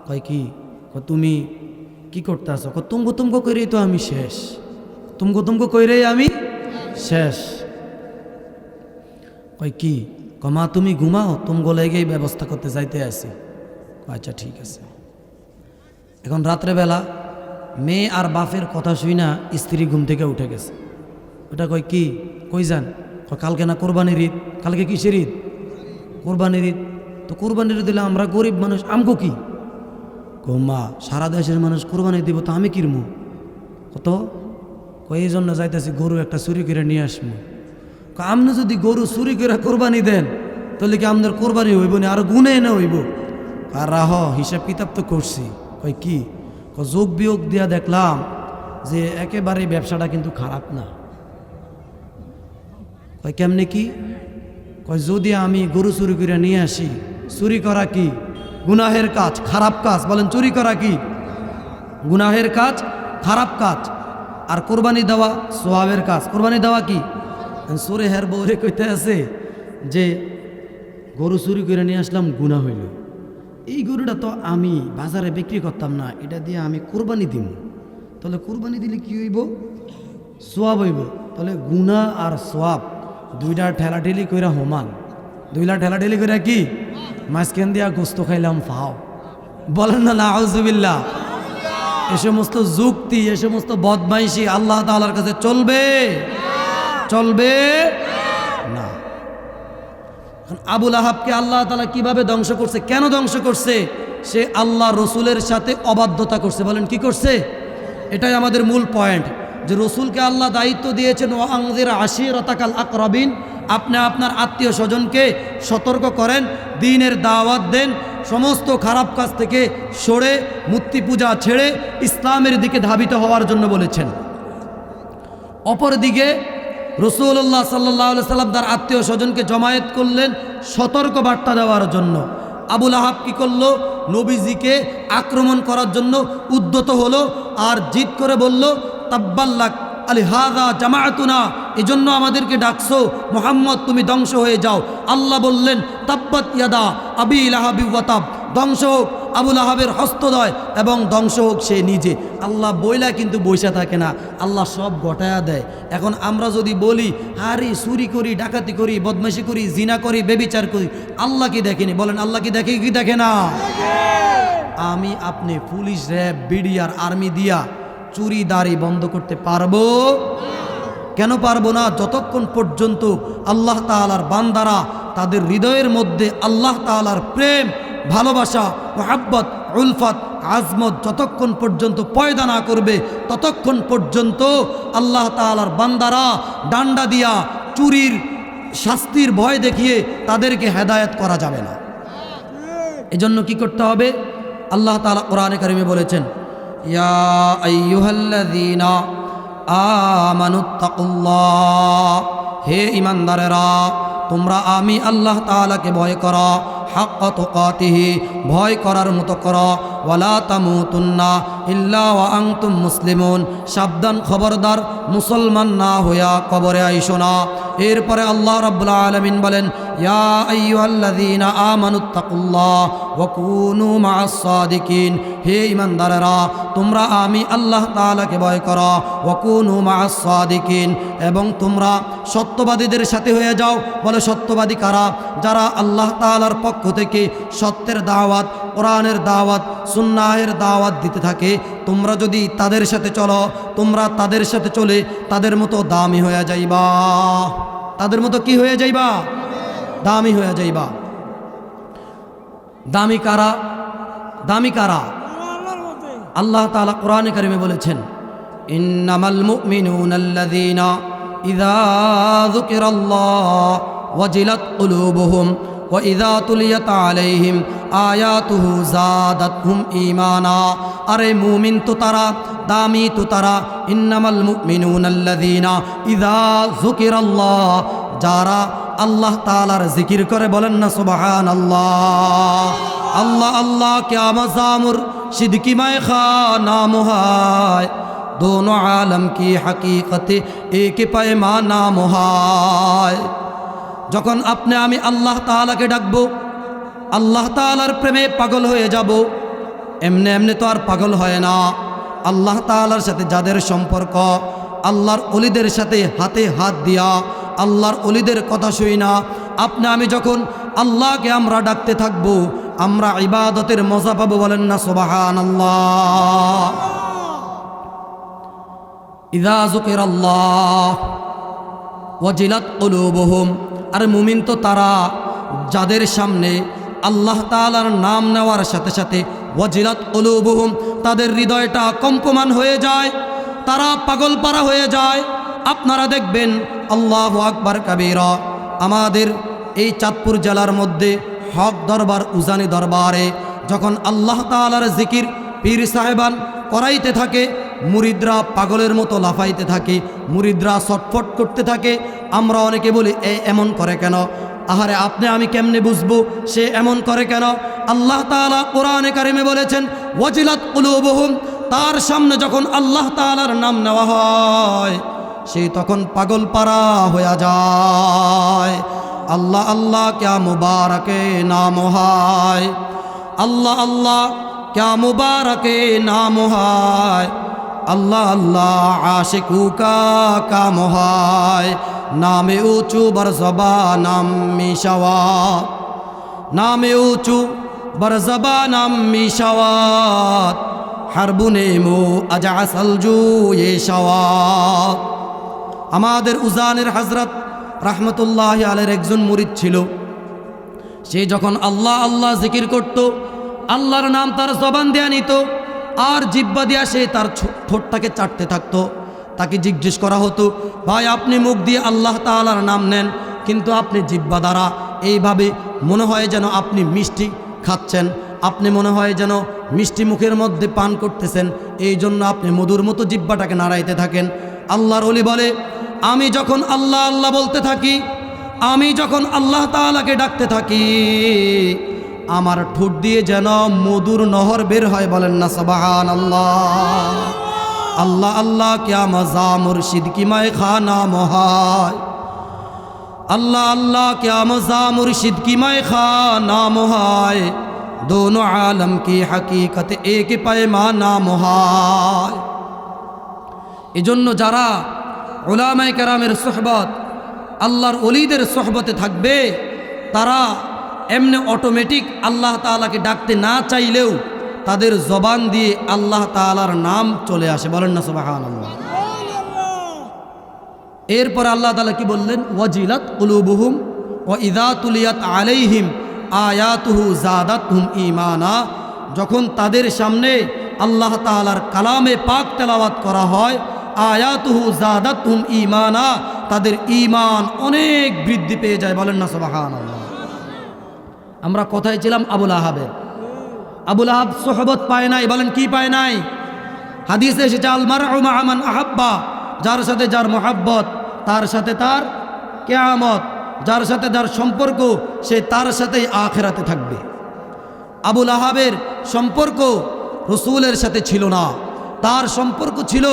কয় কি? তুমি কি করতে আসো? তুমগো তুমগো কইরেই তো আমি শেষ, তুমগো তুমগো কইরেই আমি শেষ। কয় কি? মা তুমি ঘুমাও, তুমগো লেগেই ব্যবস্থা করতে যাইতে আসি। আচ্ছা ঠিক আছে। এখন রাত্রেবেলা মেয়ে আর বাপের কথা শুই না, স্ত্রী ঘুম থেকে উঠে গেছে। ওটা কয় কি? কই যান? কালকে না কোরবানির ঈদ। কালকে কিসের ঈদ? কোরবানির ঈদ। তো কোরবানির দিলে আমরা গরিব মানুষ, আমগো কি? মা সারা দেশের মানুষ কোরবানি দিব, তো আমি কিরমু কত? এই জন্য যাইতেছি গরু একটা চুরি করে নিয়ে আসবো। আপনি যদি গরু চুরি করে কোরবানি দেন, তাহলে কি আমাদের কোরবানি হইব না, আর গুনে না হইব? আর রাহ হিসাব কিতাব তো করছি। কই কি? যোগ বিয়োগ দিয়া দেখলাম যে একেবারে ব্যবসাটা কিন্তু খারাপ না। কই কেমনে কি? কই যদি আমি গরু চুরি করে নিয়ে আসি, চুরি করা কি গুনাহের কাজ, খারাপ কাজ? বলেন চুরি করা কি গুনাহের কাজ, খারাপ কাজ? আর কোরবানি দেওয়া সওয়াবের কাজ। কোরবানি দেওয়া কি? চোরে হের বউরে কইতে আছে যে গরু চুরি করে নিয়ে আসলাম, গুনাহ হইল। এই গরুটা তো আমি বাজারে বিক্রি করতাম না, এটা দিয়ে আমি কোরবানি দিব। তাহলে কোরবানি দিলে কি হইব? সোয়াব হইব। তাহলে গুনাহ আর সোয়াব দুইটার ঠেলাঠেলি কইরা সমান। দুইটা ঠেলাঠেলি কইরা কি? মাঝখান দিয়া গোস্ত খাইলাম ফাও। বলেন না নাউজুবিল্লাহ। এ সমস্ত যুক্তি, এ সমস্ত বদমাইশি আল্লাহ তাআলার কাছে চলবে? চলবে না। আবু লাহাবকে আল্লাহ তাআলা কিভাবে ধ্বংস করছে? কেন ধ্বংস করছে? সে আল্লাহ রসুলের সাথে অবাধ্যতা করছে। বলেন কি করছে? এটাই আমাদের মূল পয়েন্ট, যে রসুলকে আল্লাহ দায়িত্ব দিয়েছেন ওয়া আনজির আশিরাতাকাল আকরাবিন, আপনি আপনার আত্মীয় স্বজনকে সতর্ক করেন, দ্বীনের দাওয়াত দেন, সমস্ত খারাপ কাজ থেকে সরে মূর্তি পূজা ছেড়ে ইসলামের দিকে ধাবিত হওয়ার জন্য বলেছেন। অপরদিকে রাসূলুল্লাহ সাল্লাল্লাহু আলাইহি সাল্লাম তার আত্মীয় স্বজনকে জমায়েত করলেন সতর্ক বার্তা দেওয়ার জন্য। আবু লাহাব কি করলো? নবীজিকে আক্রমণ করার জন্য উদ্যত হলো আর জিদ করে বলল, তাব্বাল্লাক আলিহাযা জামাআতুনা, এজন্য আমাদেরকে ডাকছো? মুহাম্মদ তুমি ধ্বংস হয়ে যাও। আল্লাহ বললেন, তাব্বাত ইয়াদা আবি লাহাবি ওয়া তাব, ধ্বংস হোক আবু লাহাবের হস্তদয় এবং ধ্বংস হোক সে নিজে। আল্লাহ বইলা কিন্তু বইসা থাকে না, আল্লাহ সব গটায়া দেয়। এখন আমরা যদি বলি আরে চুরি করি, ডাকাতি করি, বদমাইশি করি, জিনা করি, বেবিচার করি, আল্লাহ কি দেখেনি? বলেন আল্লাহ কি দেখে কি দেখে না? আমি আপনি পুলিশ, র্যাব, বিডিআর, আর্মি দিয়া চুরি দাড়ি বন্ধ করতে পারবো? কেন পারবো না? যতক্ষণ পর্যন্ত আল্লাহ তাআলার বান্দারা তাদের হৃদয়ের মধ্যে আল্লাহ তাআলার প্রেম, ভালোবাসা, মুহাব্বত, উলফত, আজমত যতক্ষণ পর্যন্ত পয়দা না করবে, ততক্ষণ পর্যন্ত আল্লাহ তাআলার বান্দারা ডান্ডা দিয়া চুরির শাস্তির ভয় দেখিয়ে তাদেরকে হেদায়েত করা যাবে না। এজন্য কি করতে হবে? আল্লাহ তাআলা কোরআনে কারিমে বলেছেন, ইয়া আইয়ুহাল্লাযীনা আমানুত্তাকুল্লাহ, হে ঈমানদারেরা তোমরা আমি আল্লাহ তাআলাকে ভয় করো, হাক্কা তুকাতিহি, ভয় করার মতো করো, ওয়ালা তামুতুন্না ইল্লা ওয়া আনতুম মুসলিমুন, সাবধান খবরদার মুসলমান না হইয়া কবরে আইসো না। এরপরে আল্লাহ রাব্বুল আলামিন বলেন, ইয়া আইয়ুহাল্লাযীনা আমানুত্তাকুল্লাহ ওয়া কুনু মা'আস সাদিকিন, হে ঈমানদারেরা তোমরা আমি আল্লাহ তাআলাকে ভয় করো, ওয়া কুনু মা'আস সাদিকিন, এবং তোমরা সত্যবাদীদের সাথে হয়ে যাও। বলে সত্যবাদী কারা? যারা আল্লাহ তাআলার পক্ষ থেকে সত্যের দাওয়াত, কোরআনের দাওয়াত, সুন্নাহের দাওয়াত দিতে থাকে। তোমরা যদি তাদের সাথে চলো, তোমরা তাদের সাথে চলে তাদের মতো দামি হয়ে যাইবা। তাদের মতো কি হয়ে যাইবা? দামি হয়ে যাইবা। দামি কারা? দামি কারা? আল্লাহ তাআলা কোরআনে কারিমে বলেছেন, ইন্নামাল মুমিনুনাল্লাযীনা ইযা যুকিরাল্লাহ ওয়াজিলাত কুলুবুহুম ওয়া ইযা তুলিয়াত আলাইহিম আয়াতুহু যাদাতহুম ঈমানা। আরে মুমিন তো তারা, দামি তো তারা। ইন্নামাল মুমিনুনাল্লাযীনা ইযা যুকিরাল্লাহ, যারা আল্লাহ তাআলার জিকির করে, বলেন না সুবহানাল্লাহ। আল্লাহ আল্লাহ क्या मज़ामुर सिद्की में नाम है, दोनों आलम की हकीकत एक पैमाना है। যখন আপনি আমি আল্লাহ তাআলাকে ডাকবো, আল্লাহ তাআলার প্রেমে পাগল হয়ে যাব। এমনি এমনি তো আর পাগল হয় না। আল্লাহ তাআলার সাথে যাদের সম্পর্ক, আল্লাহর ওলিদের সাথে হাতে হাত দিয়া আল্লাহর ওলিদের কথা শুই না, আপনি আমি যখন আল্লাহকে আমরা ডাকতে থাকবো, আমরা ইবাদতের মজা পাবো, বলেন না সুবহানাল্লাহ। ইযা যুকিরাল্লাহ ওয়াজিলাত কুলুবুহুম, আর মুমিন তো তারা যাদের সামনে আল্লাহ তাআলার নাম নেওয়ার সাথে সাথে ওয়াজিলাত কুলুবুহুম, তাদের হৃদয়টা কম্পমান হয়ে যায়, তারা পাগলপারা হয়ে যায়। আপনারা দেখবেন আল্লাহু আকবার কাবীরা, আমাদের এই চাঁদপুর জেলার মধ্যে হক দরবার উজানি দরবারে যখন আল্লাহ তাআলার জিকির পীর সাহেবান করাইতে থাকে, মুরিদরা পাগলের মতো লাফাইতে থাকে, মুরিদরা ছটফট করতে থাকে। আমরা অনেকে বলি এমন করে কেন? আহারে আপনি আমি কেমনে বুঝবো সে এমন করে কেন? আল্লাহ তাআলা কোরআনে কারিমে বলেছেন ওয়াজিলাত কুলুবুহুম, তার সামনে যখন আল্লাহ তাআলার নাম নেওয়া হয় সে তখন পাগল পারা হয়ে যায়। আল্লাহ আল্লাহ क्या मुबारक नाम है, अल्लाह अल्लाह क्या मुबारक नाम है, अल्लाह अल्लाह आशिकू का काम है, नामे ऊँचू बरज़बा नाम मिशवा, नामे ऊँचू बरज़बा नाम मिशवात, हरबुने मो अजासल जू ये शवात। আমাদের উজানের হযরত রাহমাতুল্লাহি আলাইহির একজন মুরিদ ছিল। সে যখন আল্লাহ আল্লাহ জিকির করত, আল্লাহর নাম তার জবান দিয়ে নিত আর জিহ্বা দিয়া সে তার ঠোঁটটাকে চাটতে থাকতো। তাকে জিজ্ঞেস করা হতো, ভাই আপনি মুখ দিয়ে আল্লাহ তাআলার নাম নেন, কিন্তু আপনি জিহ্বা দ্বারা এইভাবে মনে হয় যেন আপনি মিষ্টি খাচ্ছেন, আপনি মনে হয় যেন মিষ্টি মুখের মধ্যে পান করতেছেন, এই জন্য আপনি মধুর মতো জিহ্বাটাকে নাড়াইতে থাকেন। আল্লাহর ওলি বলে, আমি যখন আল্লাহ আল্লাহ বলতে থাকি, আমি যখন আল্লাহ তাআলাকে ডাকতে থাকি, আমার ঠোঁট দিয়ে যেন মধুর নহর বের হয়, বলেন না সুবহানাল্লাহ। আল্লাহ আল্লাহ क्या मज़ा मुर्शिद की मैं खाना मोहाय, अल्लाह अल्लाह क्या मज़ा मुर्शिद की मैं खाना मोहाय, दोनों आलम की हकीकत एक पैमाना मोहाय। এজন্য যারা উলামায়ে কেরামের সোহবত, আল্লাহর ওলিদের সোহবতে থাকবে, তারা এমনি অটোমেটিক আল্লাহ তাআলাকে ডাকতে না চাইলেও তাদের জবান দিয়ে আল্লাহ তাআলার নাম চলে আসে, বলেন না সুবহানাল্লাহ। এরপর আল্লাহ তাআলা কি বললেন? ওয়াজিলাত কুলুবুহুম ওয়া ইযা তুলিয়াত আলাইহিম আয়াতুহু যাদাতহুম ঈমানা। যখন তাদের সামনে আল্লাহ তাআলার কালামে পাক তেলাওয়াত করা হয়, আয়াতুহু যাদাতহুম ঈমানা, তাদের ঈমান অনেক বৃদ্ধি পেয়ে যায়, বলেন না সুবহানাল্লাহ। আমরা কথায় ছিলাম আবুল আহাবের। আবুল আহাব সোহবত পায় নাই, বলেন কি পায় নাই? হাদিসে এসেছে আল মারউ মা মান আহাব্বা, যার সাথে যার মহাব্বত তার সাথে তার কিয়ামত, যার সাথে যার সম্পর্ক সে তার সাথেই আখিরাতে থাকবে। আবুল আহাবের সম্পর্ক রসুলের সাথে ছিল না, তার সম্পর্ক ছিল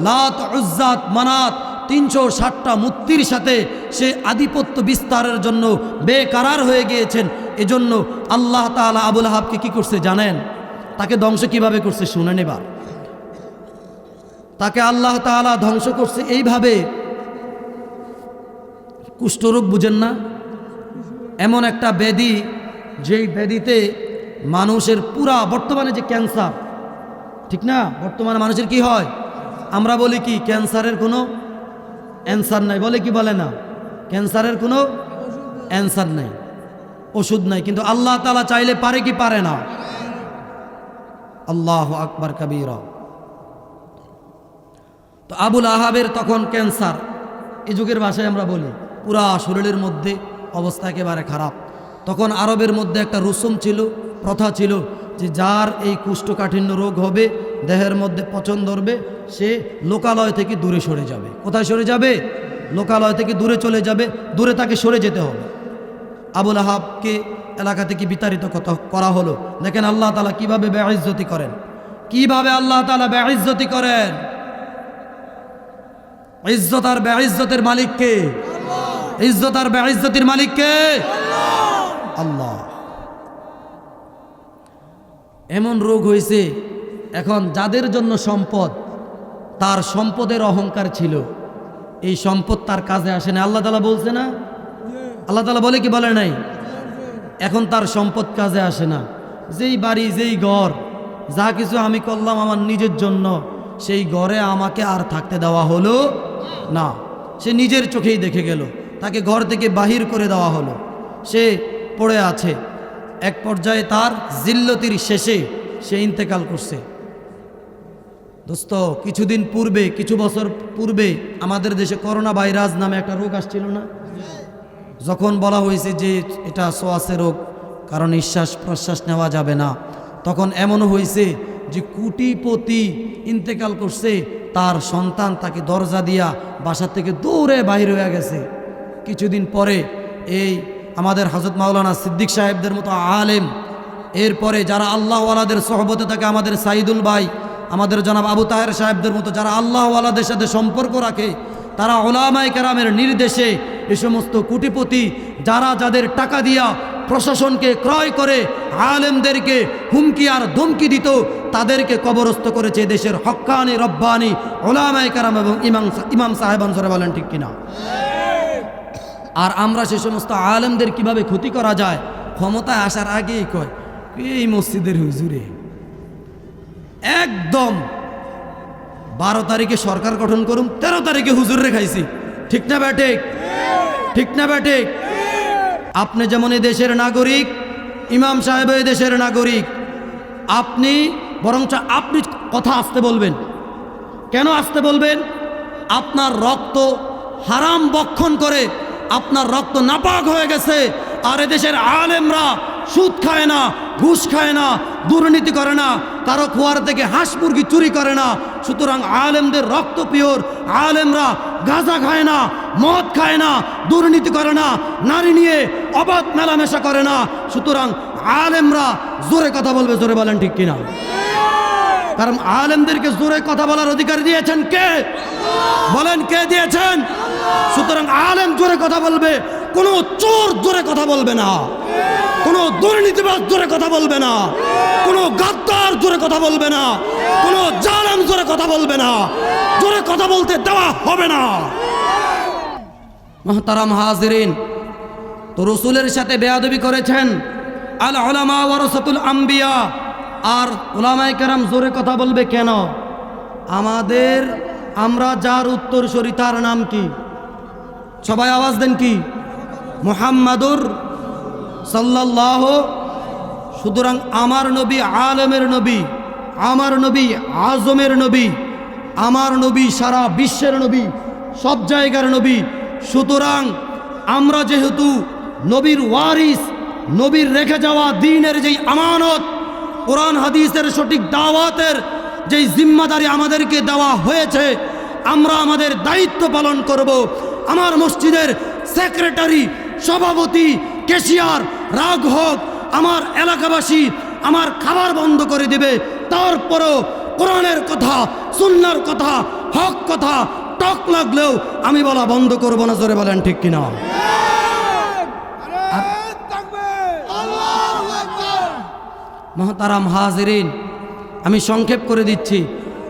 লাত, উজ্জাত, মানাত, 360টা মূর্তির সাথে। সে আধিপত্য বিস্তারের জন্য বেকারার হয়ে গিয়েছেন। এজন্য আল্লাহ তাআলা আবুল আহাবকে কি করছে জানেন? তাকে ধ্বংস কিভাবে করছে শুনেন এবার। তাকে আল্লাহ তাআলা ধ্বংস করছে এইভাবে, কুষ্ঠরোগ বুঝেন না? এমন একটা ব্যাধি, যেই ব্যাধিতে মানুষের পুরা, বর্তমানে যে ক্যান্সার, ঠিক না? বর্তমানে মানুষের কি হয়? আমরা বলি কি ক্যান্সারের কোনো অ্যান্সার নাই, বলে কি বলে না? ক্যান্সারের কোনো অ্যান্সার নাই, ওষুধ নাই। কিন্তু আল্লাহ তাআলা চাইলে পারে কি পারে না? আল্লাহু আকবার কাবীরা। তো আবুল আহাবের তখন ক্যান্সার, এই যুগের ভাষায় আমরা বলি, পুরা শরীরের মধ্যে অবস্থা একেবারে খারাপ। তখন আরবের মধ্যে একটা রুসুম ছিল, প্রথা ছিল যে যার এই কুষ্ঠকাঠিন্য রোগ হবে, দেহের মধ্যে পচন ধরবে, সে লোকালয় থেকে দূরে সরে যাবে। কোথায় সরে যাবে? লোকালয় থেকে দূরে চলে যাবে, দূরে তাকে সরে যেতে হবে। আবুল আহাবকে এলাকা থেকে বিতাড়িত করা হলো। দেখেন আল্লাহ তাআলা কিভাবে বেইজ্জতি করেন, কিভাবে আল্লাহ তাআলা বেইজ্জতি করেন। ইজ্জত আর বেইজ্জতের মালিক কে? ইজ্জত আর বেইজ্জতির মালিক কে? আল্লাহ। এমন রোগ হয়েছে এখন যাদের জন্য সম্পদ, তার সম্পদের অহংকার ছিল, এই সম্পদ তার কাজে আসে না। আল্লাহ তাআলা বলছে না? আল্লাহ তাআলা বলে কি বলে নাই? এখন তার সম্পদ কাজে আসে না। যেই বাড়ি, যেই ঘর, যা কিছু আমি করলাম আমার নিজের জন্য, সেই ঘরে আমাকে আর থাকতে দেওয়া হলো না। সে নিজের চোখেই দেখে গেল, তাকে ঘর থেকে বাহির করে দেওয়া হলো, সে পড়ে আছে। এক পর্যায়ে তার জিল্লতির শেষে সে ইন্তেকাল করছে। দোস্ত, কিছুদিন পূর্বে, কিছু বছর পূর্বে আমাদের দেশে করোনা ভাইরাস নামে একটা রোগ আসছিল না? যখন বলা হয়েছে যে এটা ছোঁয়াচে রোগ, কারণ নিঃশ্বাস প্রশ্বাস নেওয়া যাবে না, তখন এমনও হয়েছে যে কোটিপতি ইন্তেকাল করছে, তার সন্তান তাকে দরজা দিয়া বাসা থেকে দৌড়ে বাইর হয়ে গেছে। কিছুদিন পরে এই আমাদের হযরত মাওলানা সিদ্দিক সাহেবদের মতো আলেম, এরপরে যারা আল্লাহওয়ালাদের সহবতে থাকে, আমাদের সাইদুল ভাই, আমাদের জনাব আবু তাহের সাহেবদের মতো যারা আল্লাহওয়ালাদের সাথে সম্পর্ক রাখে, তারা উলামায়ে কেরামের নির্দেশে এই সমস্ত কোটিপতি যারা যাদের টাকা দিয়া প্রশাসনকে ক্রয় করে আলেমদেরকে হুমকি আর ধমকি দিত, তাদেরকে কবরস্থ করেছে দেশের হক্কানি রব্বানি উলামায়ে কেরাম এবং ইমাম সাহেবান। জোরে বলেন ঠিক কিনা? আর আমরা সে সমস্ত আলেমদের কিভাবে ক্ষতি করা যায় ক্ষমতায় আসার আগেই কয়, এই মসজিদের হুজুরে একদম 12 তারিখে সরকার গঠন করুন, 13 তারিখে হুজুর রেখাইছি। ঠিক না ব্যাঠিক? ঠিক না ব্যাঠিক? আপনি যেমন এই দেশের নাগরিক, ইমাম সাহেব এই দেশের নাগরিক, আপনি বরঞ্চ আপনি কথা আসতে বলবেন। কেন আসতে বলবেন? আপনার রক্ত হারাম বক্ষণ করে আপনার রক্ত নাপাক হয়ে গেছে। আর এদেশের আলেমরা সুদ খায় না, ঘুষ খায় না, দুর্নীতি করে না, কারো খোয়ার থেকে হাঁস মুরগি চুরি করে না। সুতরাং আলেমদের রক্ত পিওর। আলেমরা গাঁজা খায় না, মদ খায় না, দুর্নীতি করে না, নারী নিয়ে অবাধ মেলামেশা করে না। সুতরাং আলেমরা জোরে কথা বলবে। জোরে বলেন ঠিক কিনা? কারণ আলেমদেরকে জোরে কথা বলার অধিকার দিয়েছেন কে? বলেন কে দিয়েছেন? সুতরাং আলেম জোরে কথা বলবে, কোনো চোর জোরে কথা বলবে না, কোনো দুর্নীতিবাজ জোরে কথা বলবে না, কোনো গাদ্দার জোরে কথা বলবে না, কোনো জালেম জোরে কথা বলবে না। জোরে কথা বলতে দেওয়া হবে না। মুহতারাম হাজিরিন, তো রসুলের সাথে বেয়াদবি করেছেন। আল উলামা ওয়ারাসাতুল আম্বিয়া। আর উলামায়ে কেরাম জোরে কথা বলবে কেন? আমরা যার উত্তরসূরি তার নাম কি? সবাই আওয়াজ দেন কি? মুহাম্মাদুর সাল্লাল্লাহু। সুতরাং আমার নবী আলেমের নবী, আমার নবী আজমের নবী, আমার নবী সারা বিশ্বের নবী, সব জায়গার নবী। সুতরাং আমরা যেহেতু নবীর ওয়ারিস, নবীর রেখে যাওয়া দ্বীনের যেই আমানত, কোরআন হাদিসের সঠিক দাওয়াতের যেই জিম্মাদারি আমাদেরকে দেওয়া হয়েছে, আমরা আমাদের দায়িত্ব পালন করব। আমার মসজিদের সেক্রেটারি, সভাপতি, ক্যাশিয়ার রাগ হোক, আমার এলাকাবাসী আমার খাবার বন্ধ করে দেবে, তারপরও কোরআনের কথা, সুন্নাহর কথা, হক কথা টক লাগলেও আমি বলা বন্ধ করব না। জোরে বলেন ঠিক কিনা? মুহতারাম হাজিরিন, আমি সংক্ষেপ করে দিচ্ছি।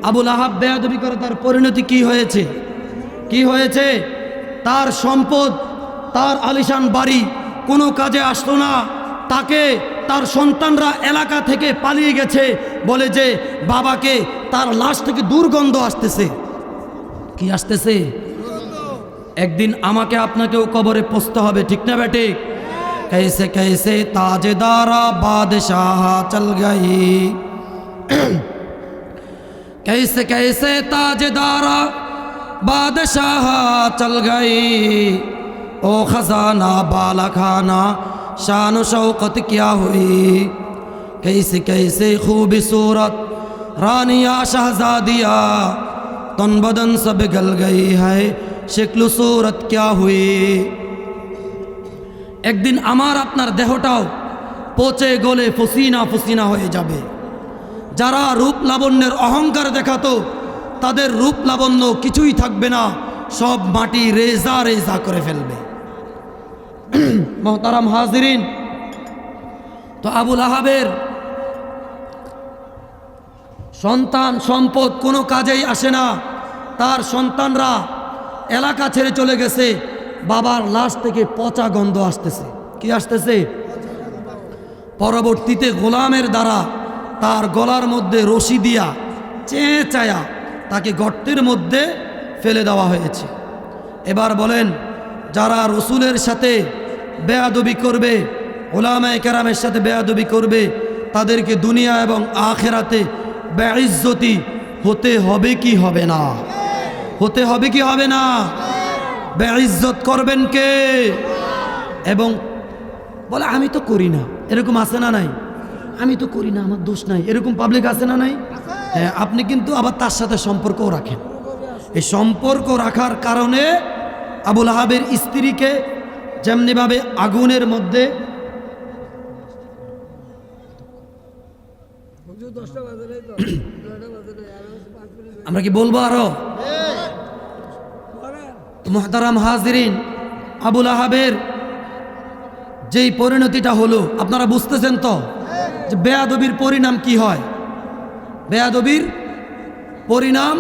আবুল আহাব বেয়াদবি করে তার পরিণতি কি হয়েছে? কি হয়েছে? তার সম্পদ, তার আলিশান বাড়ি কোনো কাজে আসতো না। তাকে তার সন্তানরা এলাকা থেকে পালিয়ে গেছে, বলে যে বাবাকে তার লাশ থেকে দুর্গন্ধ আসতেছে। কি আসতেছে? একদিন আমাকে আপনাকেও কবরে পৌঁছতে হবে। ঠিক না বেটে? कैसे कैसे ताजदारा बादशाह चल गई, कैसे कैसे ताजदारा बादशाह चल गई ओ खजाना बाला खाना शान शौकत क्या हुई कैसे कैसे खूबसूरत रानिया शहजादिया तन बदन सब गल गई है शक्ल सूरत क्या हुई एक दिन आमार आपनार देहटाओ पचे गले फसिना फसिना हो जाबे যারা রূপ লাবণ্যের অহংকার দেখাতো তাদের রূপ লাবণ্য কিছুই থাকবে না সব মাটি রেজা রেজা করে ফেলবে মোহতারাম হাজিরিন তো আবুল আহাবের সন্তান সম্পদ কোনো কাজেই আসে না তার সন্তানরা এলাকা ছেড়ে চলে গেছে বাবার লাশ থেকে পচা গন্ধ আসতেছে কি আসতেছে পরবর্তীতে গোলামের দ্বারা তার গলার মধ্যে রশি দিয়া চেঁচায়া তাকে গর্তের মধ্যে ফেলে দেওয়া হয়েছে এবার বলেন যারা রসুলের সাথে বেয়াদবি করবে উলামায়ে কেরামের সাথে বেয়াদবি করবে তাদেরকে দুনিয়া এবং আখিরাতে বেইজ্জতি হতে হবে কি হবে না হতে হবে কি হবে না বেইজ্জত করবেন কে এবং বলে আমি তো করি না এরকম আছে না নাই আমি তো করি না আমার দোষ নাই এরকম পাবলিক আছে না নাই হ্যাঁ আপনি কিন্তু আবার তার সাথে সম্পর্কও রাখেন এই সম্পর্ক রাখার কারণে আবুল আহাবের স্ত্রীকে যেমনিভাবে আগুনের মধ্যে আমরা কি বলবো আরো মুহতারাম হাজিরিন আবুল আহাবের যেই পরিণতিটা হলো আপনারা বুঝতেছেন তো যে বেয়াদবির পরিণাম কি হয় বেয়াদবির পরিণাম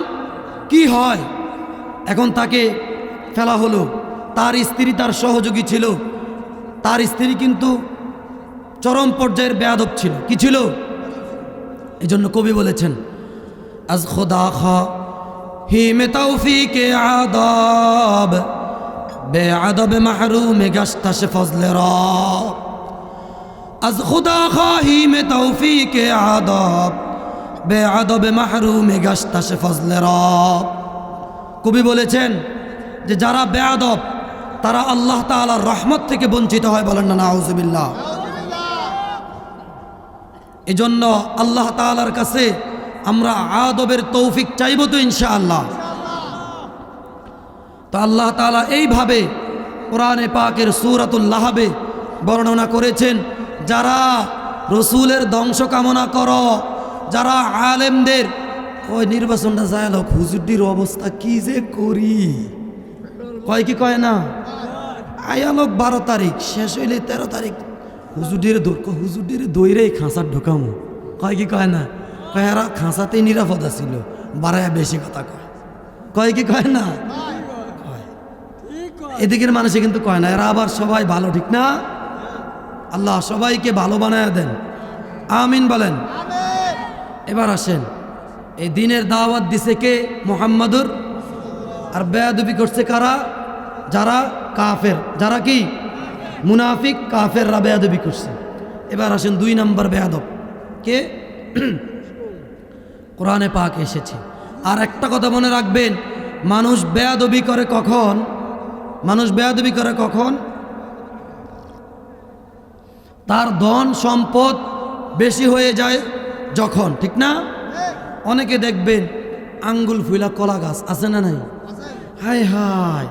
কি হয় এখন তাকে ফেলা হলো তার স্ত্রী তার সহযোগী ছিল তার স্ত্রী কিন্তু চরম পর্যায়ের বেয়াদব ছিল কি ছিল এই জন্য কবি বলেছেন আজ খোদা খা হি মে তৌফিকে আদব বেআদব মাহরুম গাশতাশ ফজলে রব از خدا خواهی میں توفیق آداب بے আদব মাহরুম গাশতাশ ফজলে রব কবি বলেছেন যে যারা বেয়াদব তারা আল্লাহ তাআলার রহমত থেকে বঞ্চিত হয় বলেন না নাউজুবিল্লাহ এজন্য আল্লাহ তাআলার কাছে আমরা আদবের তৌফিক চাইব তো ইনশাআল্লাহ তো আল্লাহ তাআলা এইভাবে কোরআনে পাকের সূরাতুল লাহবে বর্ণনা করেছেন যারা রসুলের ধ্বংস কামনা করো যারা আলেমদের ওই নির্বাচনটা যায় লোক হুজুরটির অবস্থা কি যে করি কয় কি কয় না আয়ালোক 12 তারিখ শেষ হইলে 13 তারিখ হুজুরটির দইরে খাঁচার ঢোকামো কয় কি কয় না কয় এরা খাঁচাতেই নিরাপদ ছিল বাড়ায় বেশি কথা কয় কি কয় না এদিকের মানুষে কিন্তু কয় না এরা আবার সবাই ভালো ঠিক না আল্লাহ সবাইকে ভালো বানায় দেন আমিন বলেন এবার আসেন এই দিনের দাওয়াত দিছে কে মুহাম্মাদুর আর বেয়াদবি করছে কারা যারা কাফের যারা কি মুনাফিক কাফেররা বেয়াদবি করছে এবার আসেন 2 নম্বর বেয়াদব কে কোরআনে পাক এসেছে আর একটা কথা মনে রাখবেন মানুষ বেয়াদবি করে কখন তার ধন সম্পদ বেশি হয়ে যায় যখন ঠিক না অনেকে দেখবেন আঙ্গুল ফুলা কলা গাছ আছে না নাই হায় হায়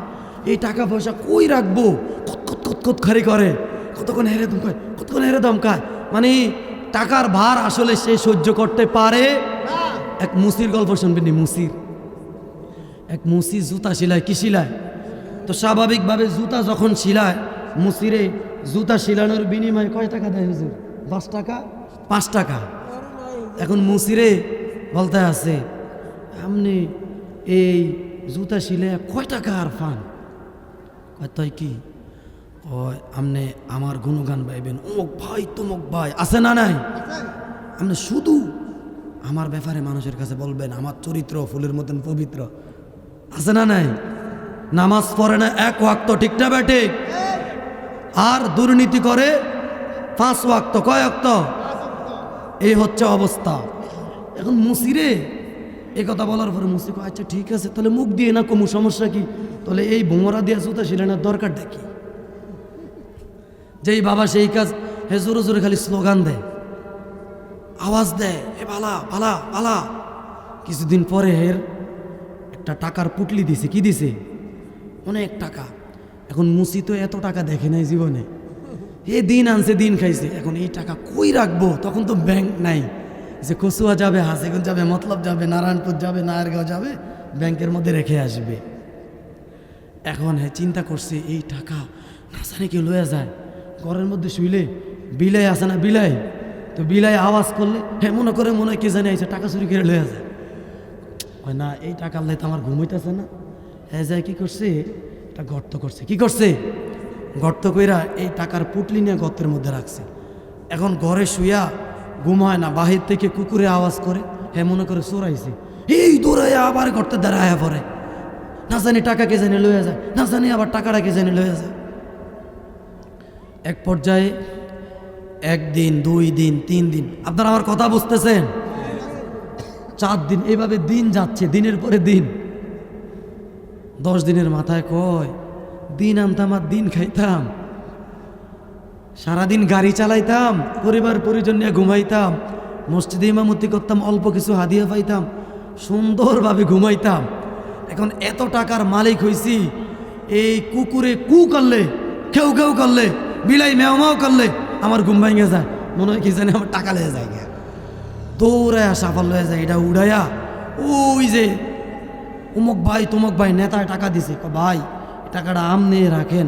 এই টাকা পয়সা কই রাখবো কত খারি করে কতক্ষণ হেরে দমকায় মানে টাকার ভার আসলে সে সহ্য করতে পারে এক মুসির গল্প শুনবেন এক মুসি জুতা শিলায় কি শিলায় তো স্বাভাবিকভাবে জুতা যখন শিলায় মুসিরে জুতা শিলানোর বিনিময়ে কয় টাকা দেয় হুজুর 10 টাকা 5 টাকা এখন মুসিরে বলতে আছে আপনি এই জুতা শিলে কয় টাকা আর ফান তাই কি আপনি আমার গুণগান গাইবেন অমুক ভাই তমুক ভাই আছে না নাই আপনি শুধু আমার ব্যাপারে মানুষের কাছে বলবেন আমার চরিত্র ফুলের মতন পবিত্র আছে না নাই নামাজ পড়ে না 1 ওয়াক্ত ঠিক না বেটে আর দুর্নীতি করে 5 ওয়াক্ত কয় ওয়াক্ত এই হচ্ছে অবস্থা এখন মুসিরে এই কথা বলার পরে মুসি কয় আচ্ছা ঠিক আছে তাহলে মুখ দিয়ে না কমু, সমস্যা কি? তাহলে এই বোমরা দিয়া জুতা শিলানোর দরকারটা কি? যেই বাবা সেই কাজ, হে জোরে জোরে খালি স্লোগান দেয়, আওয়াজ দেয়, এ বালা বালা বালা। কিছুদিন পরে এর একটা টাকার পুটলি দিছে। কি দিছে? অনেক টাকা। এখন মুসি তো এত টাকা দেখে নাই জীবনে, এ দিন আনছে দিন খাইছে। এখন এই টাকা কই রাখবো? তখন তো ব্যাংক নাই, যে কচুয়া যাবে, হাসিগঞ্জ যাবে, মতলব যাবে, নারায়ণপুর যাবে, নায়ারগাঁও যাবে, ব্যাংকের মধ্যে রেখে আসবে। এখন হ্যাঁ চিন্তা করছে এই টাকা না জানি কেউ লয়ে যায়, ঘরের মধ্যে শুইলে বিলাই আছে না, বিলাই তো বিলাই আওয়াজ করলে হ্যাঁ মনে হয় কে জানি আইসে টাকা চুরি করে লয়ে যায়। হয় না এই টাকা আল্লাহ তো আমার ঘুমাইতেছে না। হ্যাঁ যায় কি করছে, একটা গর্ত করছে। কি করছে? গর্ত কইরা এই টাকার পুটলি নিয়ে গর্তের মধ্যে রাখছে। এখন ঘরে শুইয়া ঘুম হয় না, বাহির থেকে কুকুরে আওয়াজ করে, হ্যাঁ মনে করে চোরাইছে, এই দৌড়াইয়া আবার গর্তে দাঁড়ায় পড়ে, না জানি টাকা কে জানি লয়ে যায়, না জানি আবার টাকাটা কে জানি লয়ে যায়। এক পর্যায়ে 1 দিন 2 দিন 3 দিন, আপনারা আমার কথা বুঝতেছেন? 4 দিন এইভাবে দিন যাচ্ছে, দিনের পরে দিন। 10 দিনের মাথায় কয় দিন আনতাম আর দিন খাইতাম, সারাদিন গাড়ি চালাইতাম, পরিবার পরিজন নিয়ে ঘুমাইতাম, মসজিদে ইমামতি করতাম, অল্প কিছু হাদিয়া পাইতাম, সুন্দরভাবে ঘুমাইতাম। এখন এত টাকার মালিক হইছি, এই কুকুরে কু করলে, কেউ কেউ করলে, বিলাই মেও মেও করলে আমার ঘুম ভাঙে যায়, মনে হয় কি জানি আমার টাকা লেগে যায়, দৌড়ায়া সাফল হয়ে যায়। এটা উড়াইয়া ওই যে উমুক ভাই তুমুক ভাই নেতায় টাকা দিছে, ভাই টাকাটা আমনে রাখেন,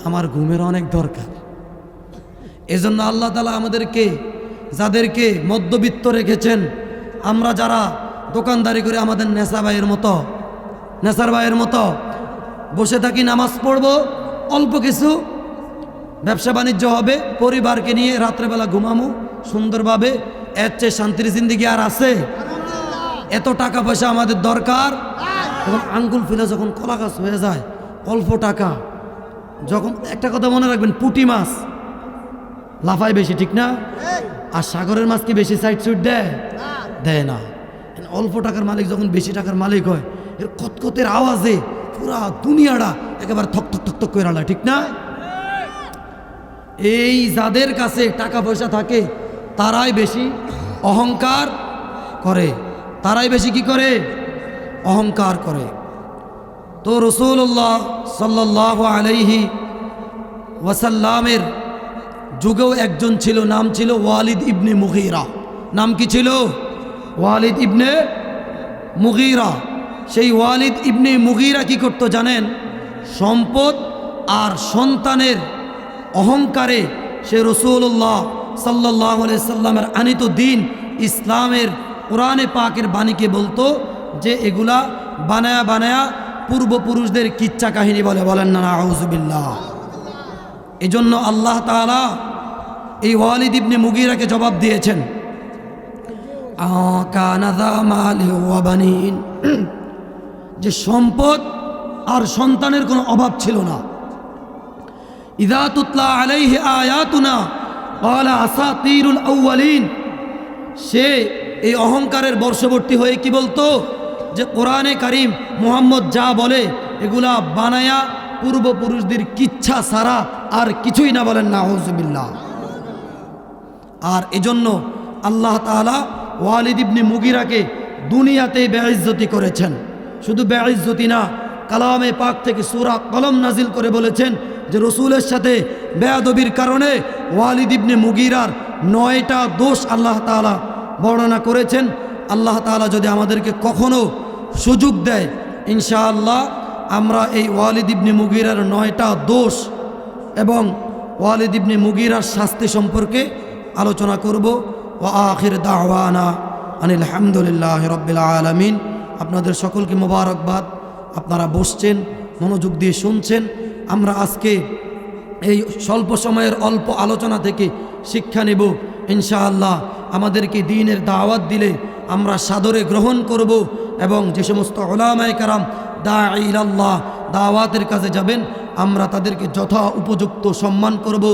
আমার ঘুমের অনেক দরকার। এজন্য আল্লাহ তাআলা আমাদেরকে, যাদেরকে মধ্যবিত্ত রেখেছেন, আমরা যারা দোকানদারি করে আমাদের নেশার ভাইয়ের মতো বসে থাকি, নামাজ পড়ব, অল্প কিছু ব্যবসা বাণিজ্য হবে, পরিবারকে নিয়ে রাত্রেবেলা ঘুমামু সুন্দরভাবে, এর চেয়ে শান্তির জিন্দেগি আর আছে? এত টাকা পয়সা আমাদের দরকার। তখন আঙ্গুল ফেলে যখন কলা গাছ হয়ে যায়, অল্প টাকা, যখন একটা কথা মনে রাখবেন, পুঁটি মাছ লাফায় বেশি, ঠিক না? আর সাগরের মাছ কি বেশি সাইড সুইট দেয় না। অল্প টাকার মালিক যখন বেশি টাকার মালিক হয়, এর কতকতের আওয়াজে পুরা দুনিয়াটা একেবারে থক থক থক থক করে আলা, ঠিক না? এই যাদের কাছে টাকা পয়সা থাকে তারাই বেশি অহংকার করে, তারাই বেশি কি করে? অহংকার করে। তো রাসূলুল্লাহ সাল্লাল্লাহু আলাইহি ওয়াসাল্লামের যুগেও একজন ছিল, নাম ছিল ওয়ালিদ ইবনে মুগীরা। নাম কি ছিল? ওয়ালিদ ইবনে মুগীরা। সেই ওয়ালিদ ইবনে মুগীরা কি করতো জানেন? সম্পদ আর সন্তানের অহংকারে সে রাসূলুল্লাহ সাল্লাল্লাহু আলাইহি সাল্লামের আনিত দিন, ইসলামের কোরআনে পাকের বাণীকে বলতো যে এগুলা বানায়া বানায়া পূর্বপুরুষদের কিচ্ছা কাহিনী বলে। বলেন না আউযুবিল্লাহ। এজন্য আল্লাহ তাআলা এই ওয়ালিদ ইবনে মুগীরাকে জবাব দিয়েছেন, কানা যা মালি ওয়া বানিন, যে সম্পদ আর সন্তানের কোনো অভাব ছিল না। ইযা তুতলা আলাইহি আয়াতুনা ক্বালা আসাতিরুল আউয়ালিন, সে এই অহংকারের বর্ষবর্তী হয়ে কি বলতো যে কোরআনে কারীম মুহাম্মদ যা বলে এগুলা বানায়া পূর্বপুরুষদের কিচ্ছা ছাড়া আর কিছুই না। বলেন নাউযুবিল্লাহ। আর এজন্য আল্লাহ তাআলা ওয়ালিদ ইবনে মুগীরাকে দুনিয়াতে বেইজ্জতি করেছেন। শুধু বেইজ্জতি না, কালামে পাক থেকে সূরা কলম নাজিল করে বলেছেন যে রসুলের সাথে বেয়াদবির কারণে ওয়ালিদ ইবনে মুগীরার 9টা দোষ আল্লাহ তাআলা বর্ণনা করেছেন। আল্লাহ তাআলা যদি আমাদেরকে কখনো সুযোগ দেয়, ইনশাআল্লাহ আমরা এই ওয়ালিদ ইবনে মুগীরার 9টা দোষ এবং ওয়ালিদ ইবনে মুগীরার শাস্তি সম্পর্কে আলোচনা করব। ওয়া আখির দাওয়ানা আনিল হামদুলিল্লাহি রাব্বিল আলামিন। আপনাদের সকলকে মোবারকবাদ, আপনারা বসছেন, মনোযোগ দিয়ে শুনছেন। আমরা আজকে এই স্বল্প সময়ের অল্প আলোচনা থেকে শিক্ষা নেব। ইনশাআল্লাহ আমাদেরকে দ্বীনের দাওয়াত দিলে আমরা সাদরে গ্রহণ করব এবং যে সমস্ত উলামায়ে কেরাম দাঈ ইলাল্লাহ দাওয়াতের কাজে যাবেন, আমরা তাদেরকে যথা উপযুক্ত সম্মান করব,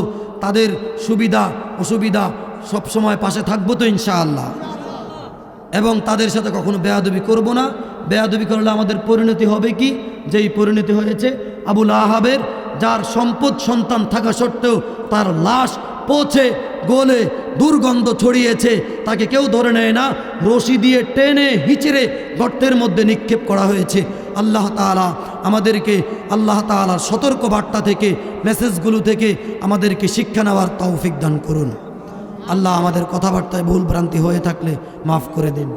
তাদের সুবিধা অসুবিধা সবসময় পাশে থাকবো তো ইনশাআল্লাহ। এবং তাদের সাথে কখনো বেয়াদবি করব না। বেয়াদবি করলে আমাদের পরিণতি হবে কি, যেই পরিণতি হয়েছে আবুল আহাবের, যার সম্পদ সন্তান থাকা সত্ত্বেও তার লাশ পচে গলে দুর্গন্ধ ছড়িয়েছে, তাকে কেউ ধরে নেয় না, রশি দিয়ে টেনে হিচড়ে গর্তের মধ্যে নিক্ষেপ করা হয়েছে। আল্লাহ তাআলা আমাদেরকে আল্লাহ তাআলার সতর্ক বার্তা থেকে, মেসেজগুলো থেকে আমাদেরকে শিক্ষা নেওয়ার তৌফিক দান করুন। আল্লাহ আমাদের কথাবার্তায় ভুল ভ্রান্তি হয়ে থাকলে মাফ করে দিন।